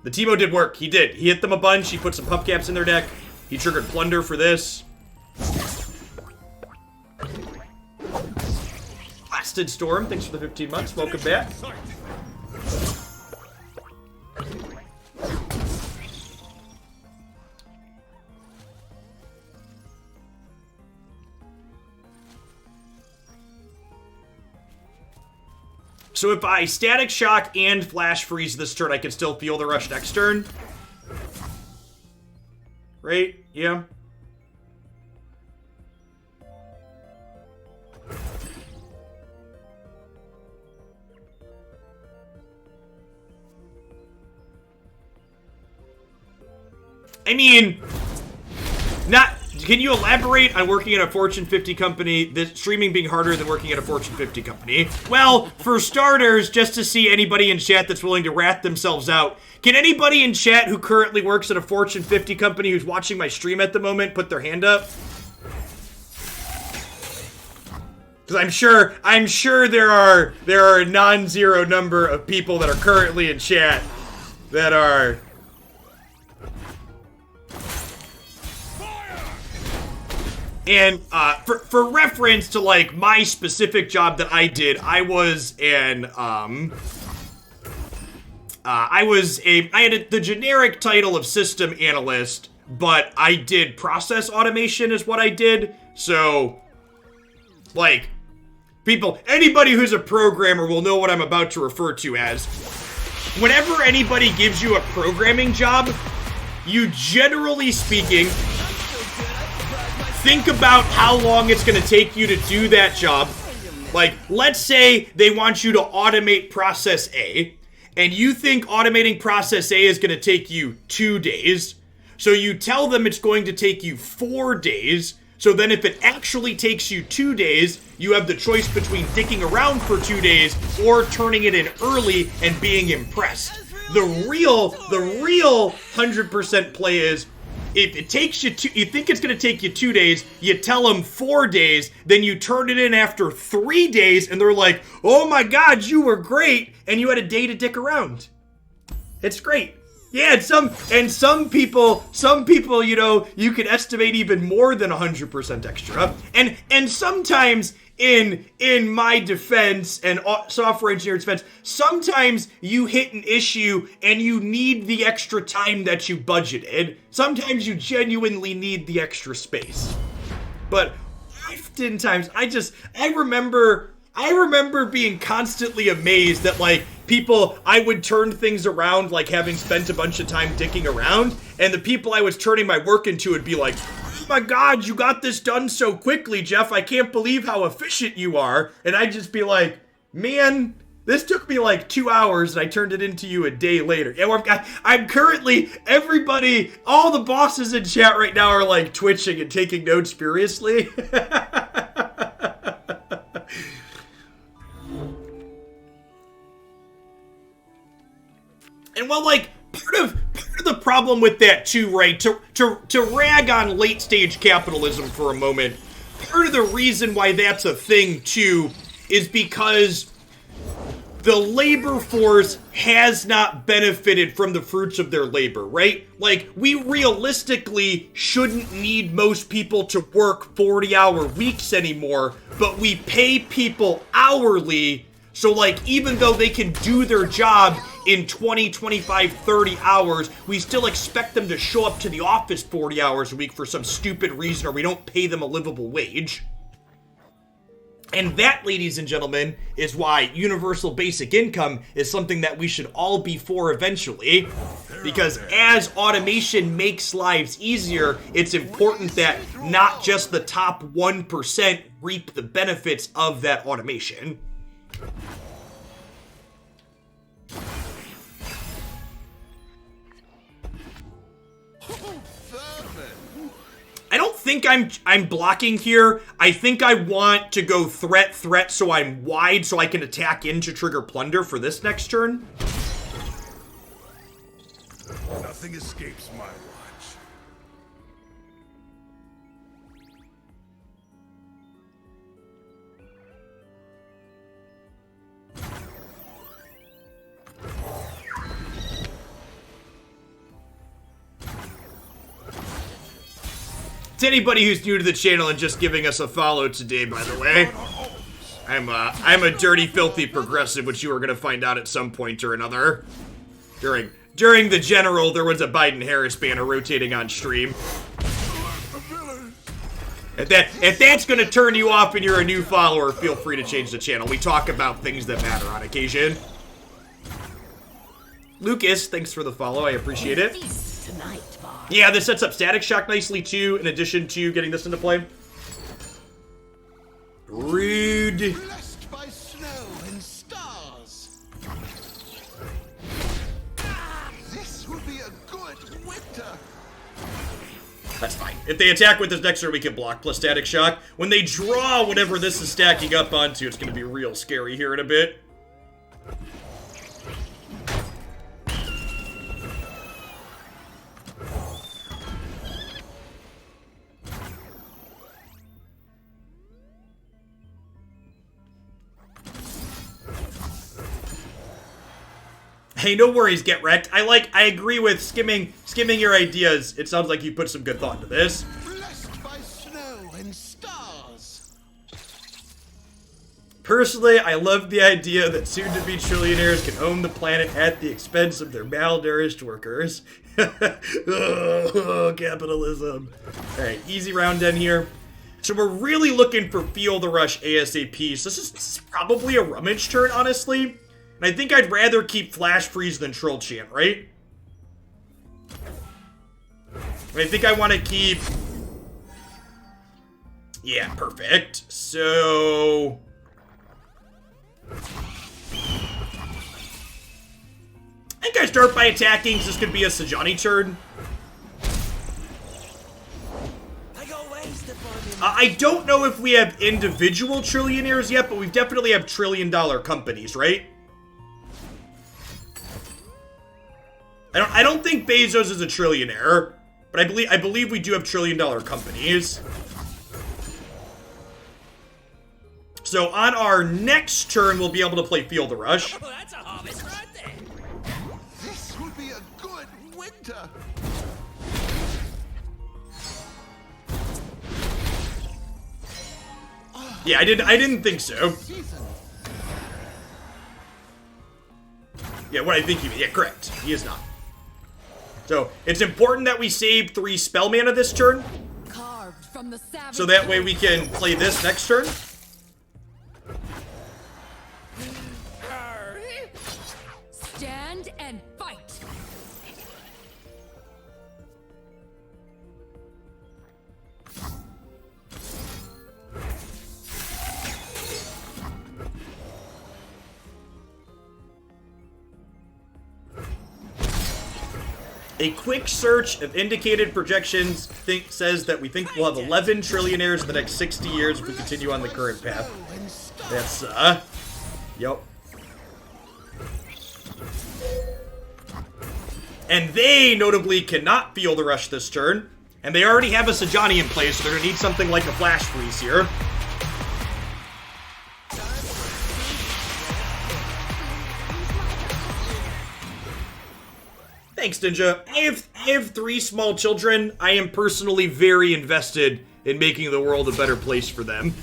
The Teemo did work. He did. He hit them a bunch. He put some hubcaps in their deck. He triggered Plunder for this. Blasted Storm, thanks for the 15 months. Welcome back. So if I Static Shock and Flash Freeze this turn, I can still Field Rush next turn. Right? Yeah. I mean, can you elaborate on working at a Fortune 50 company, this streaming being harder than working at a Fortune 50 company? Well, for starters, just to see anybody in chat that's willing to rat themselves out, can anybody in chat who currently works at a Fortune 50 company who's watching my stream at the moment put their hand up? Because I'm sure there are a non-zero number of people that are currently in chat that are... And for reference to like my specific job that I did, I was an I had the generic title of system analyst, but I did process automation is what I did. So like anybody who's a programmer will know what I'm about to refer to as. Whenever anybody gives you a programming job, you generally speaking think about how long it's going to take you to do that job. Like, let's say they want you to automate process A, and you think automating process A is going to take you 2 days. So you tell them it's going to take you 4 days. So then if it actually takes you 2 days, you have the choice between dicking around for 2 days or turning it in early and being impressed. The real 100% play is, if it takes you you think it's going to take you 2 days, you tell them 4 days, then you turn it in after 3 days, and they're like, oh my god, you were great, and you had a day to dick around. It's great. Yeah, and some people, you know, you can estimate even more than 100% extra. And sometimes in my defense and software engineer defense, sometimes you hit an issue and you need the extra time that you budgeted. Sometimes you genuinely need the extra space. But oftentimes, I remember being constantly amazed that, like, I would turn things around, like, having spent a bunch of time dicking around, and the people I was turning my work into would be like, oh my god, you got this done so quickly, Jeff, I can't believe how efficient you are. And I'd just be like, man, This took me like 2 hours, and I turned it into you a day later. Yeah, I'm currently, everybody, all the bosses in chat right now are like twitching and taking notes furiously. And well, like, part of the problem with that too, right, to rag on late stage capitalism for a moment, part of the reason why that's a thing too is because the labor force has not benefited from the fruits of their labor, right? Like, we realistically shouldn't need most people to work 40-hour weeks anymore, but we pay people hourly, so like, even though they can do their job in 20, 25, 30 hours, we still expect them to show up to the office 40 hours a week for some stupid reason, or we don't pay them a livable wage. And that, ladies and gentlemen, is why universal basic income is something that we should all be for eventually. Because as automation makes lives easier, it's important that not just the top 1% reap the benefits of that automation. I don't think I'm blocking here. I think I want to go threat, so I'm wide, so I can attack in to trigger plunder for this next turn. Nothing escapes my watch. To anybody who's new to the channel and just giving us a follow today, by the way, I'm a dirty, filthy progressive, which you are gonna find out at some point or another. During the general, there was a Biden-Harris banner rotating on stream. If that's gonna turn you off and you're a new follower, feel free to change the channel. We talk about things that matter on occasion. Lucas, thanks for the follow. I appreciate it. Yeah, this sets up Static Shock nicely, too, in addition to getting this into play. Rude. Blessed by snow and stars. This will be a good winter. That's fine. If they attack with this next turn, we can block plus Static Shock. When they draw whatever this is stacking up onto, it's going to be real scary here in a bit. Hey, no worries, Get Wrecked. I agree with skimming your ideas. It sounds like you put some good thought into this. Blessed by snow and stars. Personally, I love the idea that soon-to-be trillionaires can own the planet at the expense of their malnourished workers. Oh, capitalism. Alright, easy round in here. So we're really looking for Feel the Rush ASAP. So this is probably a rummage turn, honestly. And I think I'd rather keep Flash Freeze than Troll Chant, right? I think I want to keep... Yeah, perfect. So... I think I start by attacking, so this could be a Sejani turn. I don't know if we have individual trillionaires yet, but we definitely have trillion-dollar companies, right? I don't think Bezos is a trillionaire, but I believe we do have trillion-dollar companies. So on our next turn, we'll be able to play Feel the Rush. Oh, that's a harvest right there. This will be a good winter. Yeah, I didn't think so. Yeah, what I think you mean. Yeah, correct. He is not. So, it's important that we save 3 spell mana this turn. Carved from the savage So that way we can play this next turn. Stand and fight. A quick search of indicated projections says that we think we'll have 11 trillionaires in the next 60 years if we continue on the current path. That's, yep. And they, notably, cannot feel the rush this turn. And they already have a Sajani in place, so they're going to need something like a Flash Freeze here. Thanks, Ninja. I have 3 small children. I am personally very invested in making the world a better place for them.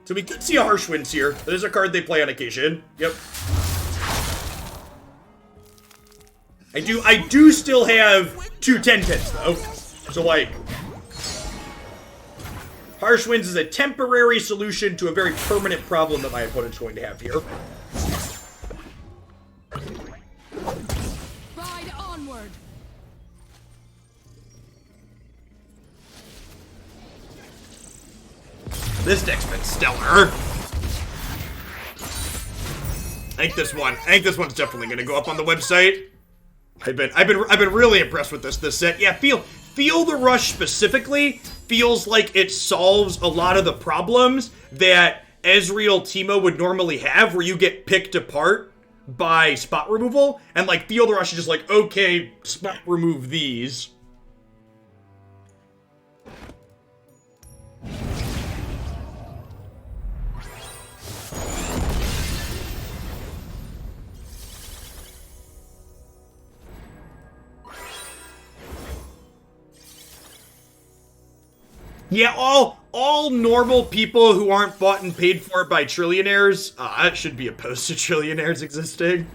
So we could see a Harsh Winds here. That is a card they play on occasion. Yep. I do still have 2 10-10s, though. So, like, Harsh Winds is a temporary solution to a very permanent problem that my opponent's going to have here. Ride onward. This deck's been stellar. I think this one's definitely gonna go up on the website. I've been really impressed with this set. Yeah, feel the rush specifically feels like it solves a lot of the problems that Ezreal Teemo would normally have, where you get picked apart by spot removal, and like feel the rush is just like, okay, spot remove these. Yeah, all normal people who aren't bought and paid for by trillionaires should be opposed to trillionaires existing.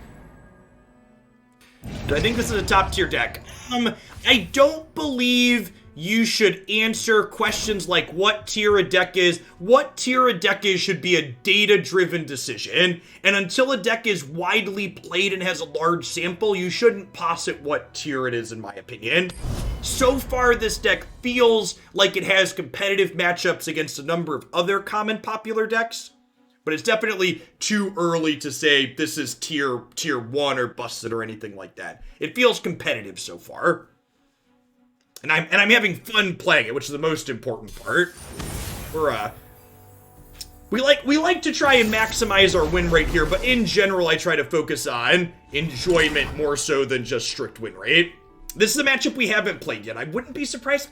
Do I think this is a top tier deck? I don't believe you should answer questions like what tier a deck is. What tier a deck is should be a data-driven decision. And until a deck is widely played and has a large sample, you shouldn't posit what tier it is, in my opinion. So far, this deck feels like it has competitive matchups against a number of other common popular decks. But it's definitely too early to say this is tier 1 or busted or anything like that. It feels competitive so far. And I'm having fun playing it, which is the most important part. We like to try and maximize our win rate here, but in general I try to focus on enjoyment more so than just strict win rate. This is a matchup we haven't played yet. I wouldn't be surprised.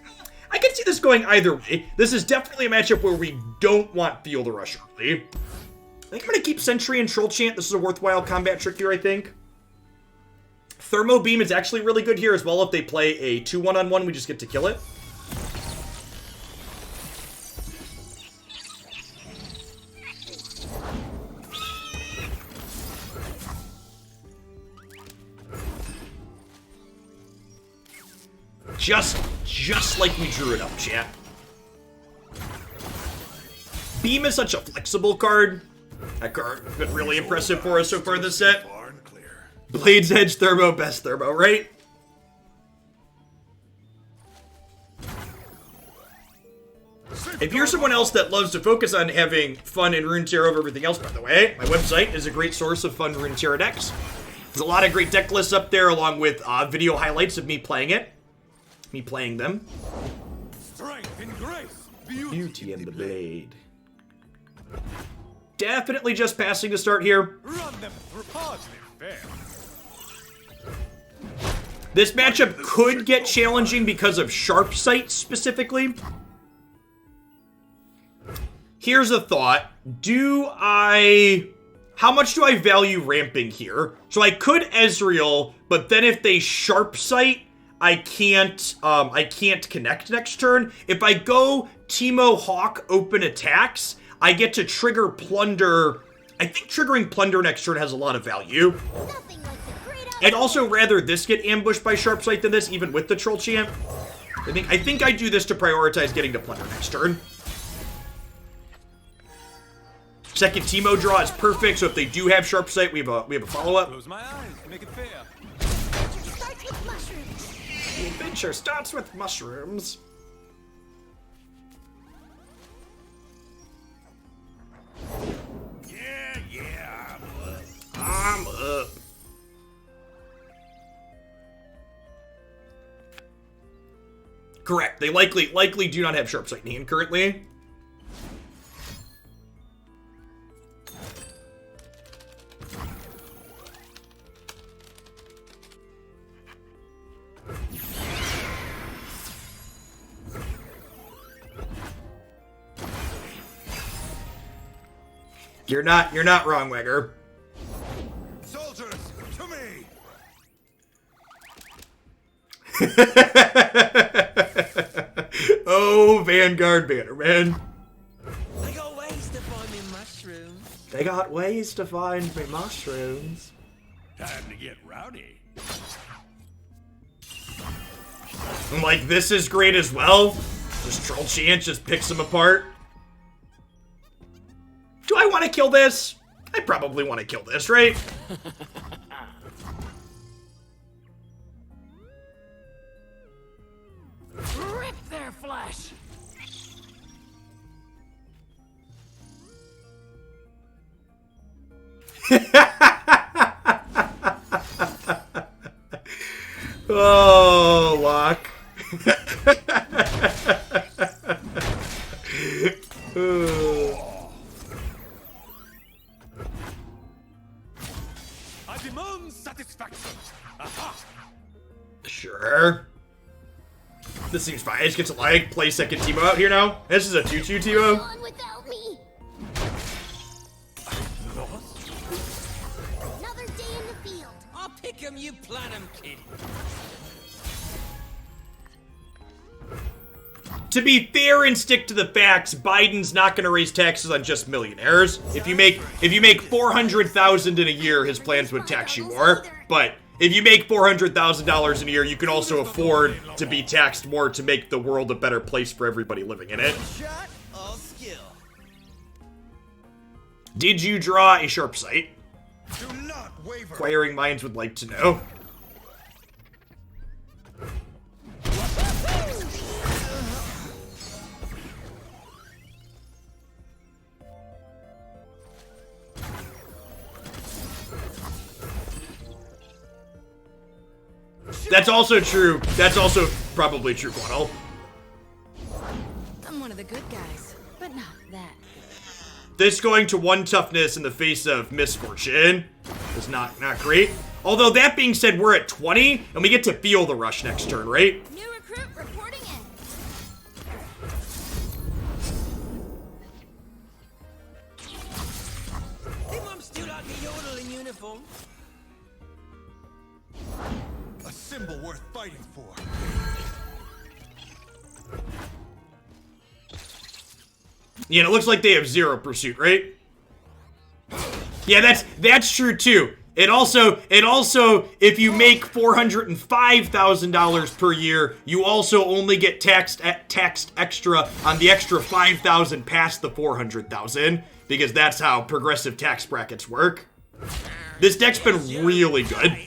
I could see this going either way. This is definitely a matchup where we don't want Feel the Rush early. I think I'm going to keep Sentry and Troll Chant. This is a worthwhile combat trick here, I think. Thermo Beam is actually really good here as well. If they play a 2-1-on-1, we just get to kill it. Just like we drew it up, chat. Beam is such a flexible card. That card has been really impressive for us so far this set. Blade's Edge Thermo, best Thermo, right? If you're someone else that loves to focus on having fun in Runeterra over everything else, by the way, my website is a great source of fun Runeterra decks. There's a lot of great deck lists up there, along with video highlights of me playing it. Me playing them. Strength and grace. Beauty in the blade. Definitely just passing to start here. Run them through positive fair. This matchup could get challenging because of Sharp Sight specifically. Here's a thought. How much do I value ramping here? So I could Ezreal, but then if they Sharp Sight, I can't connect next turn. If I go Teemo Hawk open attacks, I get to trigger Plunder. I think triggering Plunder next turn has a lot of value. I'd also rather this get ambushed by Sharp Sight than this, even with the Troll Chant. I think I do this to prioritize getting to Plunder next turn. Second Teemo draw is perfect, so if they do have Sharp Sight, we have a follow-up. Close my eyes, make it fair. Starts with mushrooms. The adventure starts with mushrooms. Yeah, I'm up. Correct. They likely do not have Sharp Sight in hand currently. You're not wrong, Wegger. Soldiers, to me! Oh, Vanguard Bannerman. They got ways to find me mushrooms. They got ways to find me mushrooms. Time to get rowdy. I'm like, this is great as well. Just Troll Chance just picks them apart. Do I want to kill this? I probably want to kill this, right? Rip their flesh. Oh, Locke. I demand satisfaction. Aha! Sure. This seems fine. I just get to like play second Teemo out here now. This is a 2-2 Teemo. On without me. Another day in the field. I'll pick 'em, you plan 'em, kid. To be fair and stick to the facts, Biden's not going to raise taxes on just millionaires. If you make 400,000 in a year, his plans would tax you more. But if you make $400,000 in a year, you can also afford to be taxed more to make the world a better place for everybody living in it. Shot, all skill. Did you draw a Sharp Sight? Do not waver. Inquiring minds would like to know. That's also true. That's also probably true, Quaddle. I'm one of the good guys, but not that. This going to 1 toughness in the face of misfortune is not great. Although, that being said, we're at 20, and we get to feel the rush next turn, right? New recruit reporting in. Think I'm still like a yodel in uniform. A symbol worth fighting for. Yeah, and it looks like they have 0 pursuit, right? Yeah, that's true too. It also, if you make $405,000 per year, you also only get taxed extra on the extra 5,000 past the 400,000, because that's how progressive tax brackets work. This deck's been really good.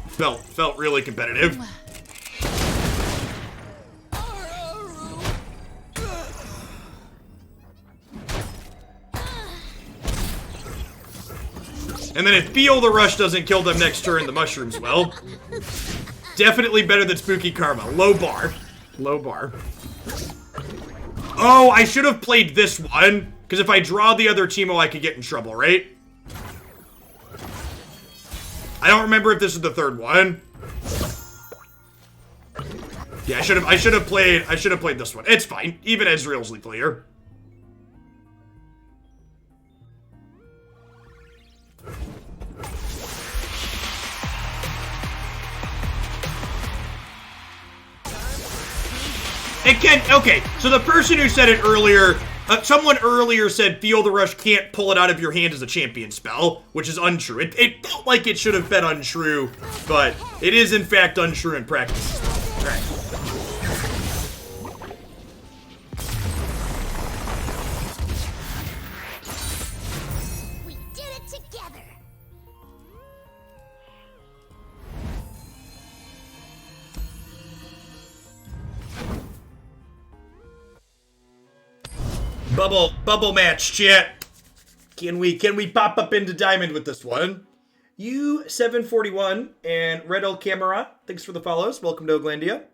Felt really competitive. And then if Feel the Rush doesn't kill them next turn, the mushrooms will. Definitely better than Spooky Karma. Low bar. Low bar. Oh, I should have played this one, because if I draw the other Teemo, I could get in trouble, right? I don't remember if this is the third one. Yeah, I should have played this one. It's fine. Even Ezreal's clear. It can, okay, so the person who said it earlier, someone earlier said Feel the Rush can't pull it out of your hand as a champion spell, which is untrue. It felt like it should have been untrue, but it is in fact untrue in practice. Right. We did it together. Bubble match, chat. Can we pop up into Diamond with this one? U741 and Red El Camera, thanks for the follows. Welcome to Oglandia.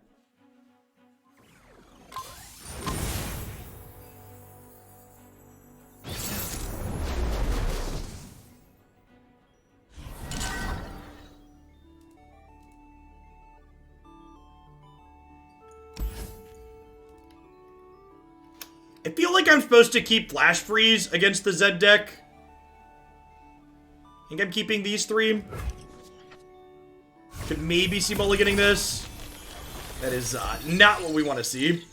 I feel like I'm supposed to keep Flash Freeze against the Zed deck. I think I'm keeping these three. Could maybe see mulliganing this. That is not what we want to see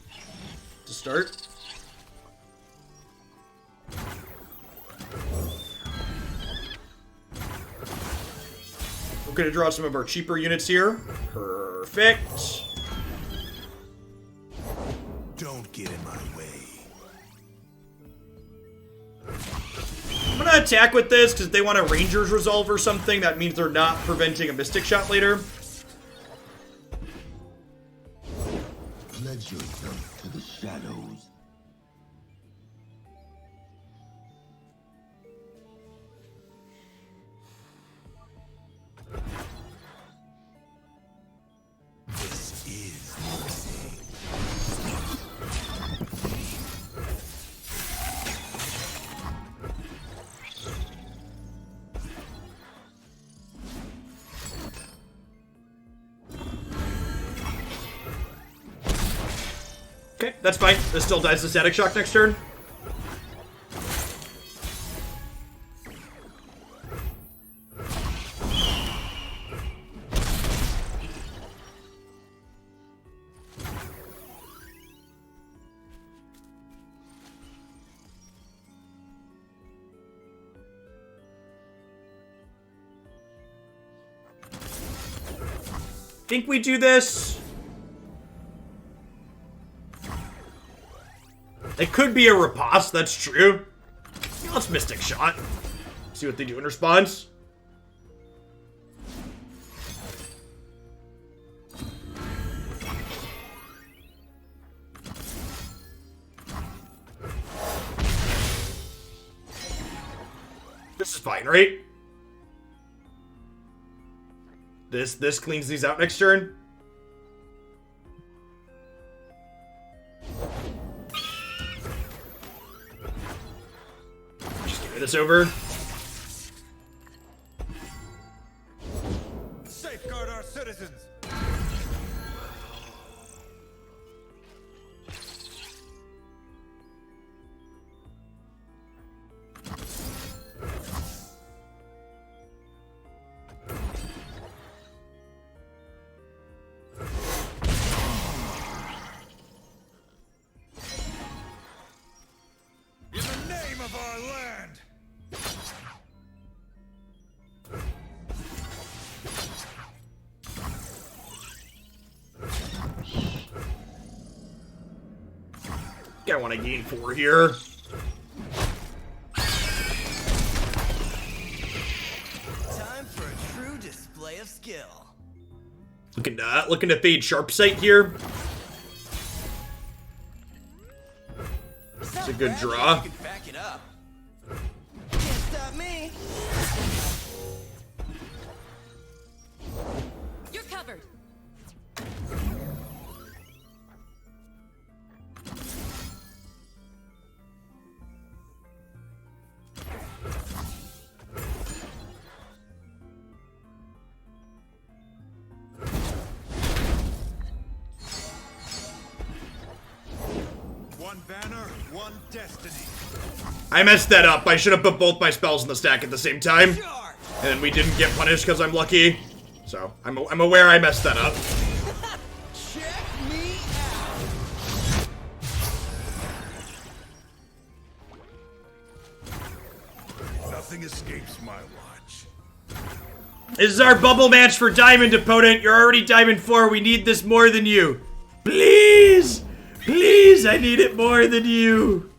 to start. We're going to draw some of our cheaper units here. Perfect. Don't get in my way. I'm gonna attack with this because they want a Ranger's Resolve or something. That means they're not preventing a Mystic Shot later. Pledge yourself to the shadows. This is mercy. Okay, that's fine. This still dies to Static Shock next turn. Think we do this. It could be a riposte, that's true. Yeah, let's Mystic Shot. See what they do in response. This is fine, right? This cleans these out next turn. This over. Safeguard our citizens. In the name of our land. I want to gain 4 here. Time for a true display of skill. Looking to fade Sharp Sight here. It's a good draw. You can back it up. Can't stop me. You're covered. One banner, one destiny. I messed that up. I should have put both my spells in the stack at the same time. Charge. And then we didn't get punished because I'm lucky. So, I'm aware I messed that up. Check me out. Nothing escapes my watch. This is our bubble match for Diamond, opponent. You're already Diamond 4. We need this more than you. Please! Please, I need it more than you.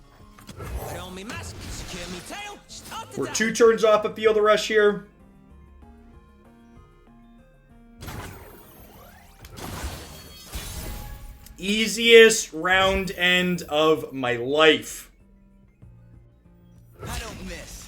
Show me mask, secure me tail. Start to We're die. 2 turns off of Field of Rush here. Easiest round end of my life. I don't miss.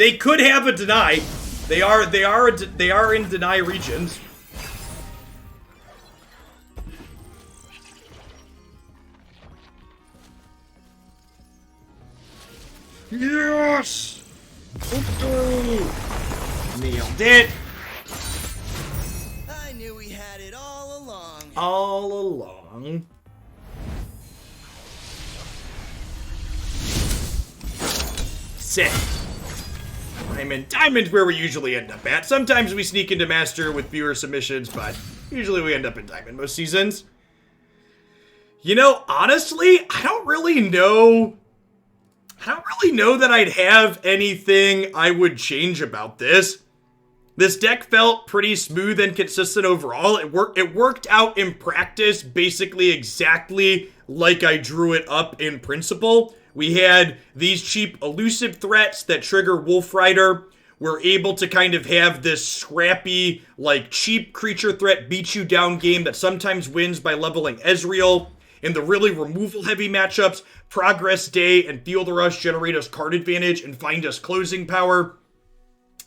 They could have a deny. They are in deny regions. Yes! Nailed it. I knew we had it all along. All along. Sick. Diamond's where we usually end up at. Sometimes we sneak into Master with fewer submissions, but usually we end up in Diamond most seasons. You know, honestly, I don't really know that I'd have anything I would change about this. This deck felt pretty smooth and consistent overall. It worked out in practice basically exactly like I drew it up in principle. We had these cheap elusive threats that trigger Wolf Rider. We're able to kind of have this scrappy, like, cheap creature threat beat you down game that sometimes wins by leveling Ezreal. In the really removal-heavy matchups, Progress Day and Field Rush generate us card advantage and find us closing power.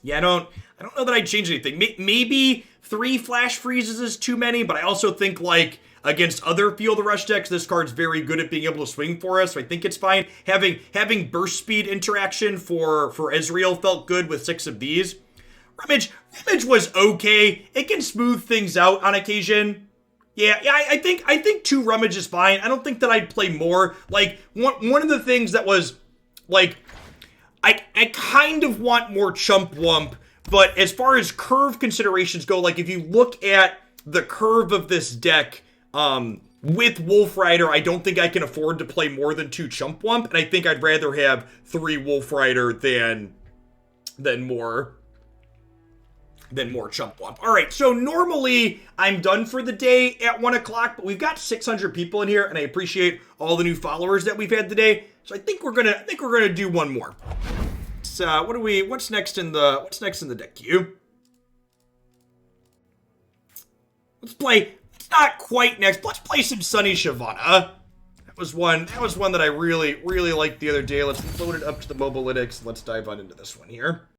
Yeah, I don't know that I'd change anything. Maybe 3 Flash Freezes is too many, but I also think, like, against other Field Rush decks, this card's very good at being able to swing for us, so I think it's fine. Having burst speed interaction for Ezreal felt good with 6 of these. Rummage was okay. It can smooth things out on occasion. Yeah, I think 2 Rummage is fine. I don't think that I'd play more. Like, one of the things that was, like, I kind of want more Chump Wump, but as far as curve considerations go, like, if you look at the curve of this deck, with Wolf Rider, I don't think I can afford to play more than 2 Chump Wump, and I think I'd rather have 3 Wolf Rider than more Chump Wump. Alright, so normally I'm done for the day at 1 o'clock, but we've got 600 people in here, and I appreciate all the new followers that we've had today. So I think we're gonna do one more. So what's next in the deck queue? Let's play. It's not quite next. Let's play some Sunny Shyvana. That was one that I really liked the other day. Let's load it up to the Mobalytics. Let's dive on into this one here.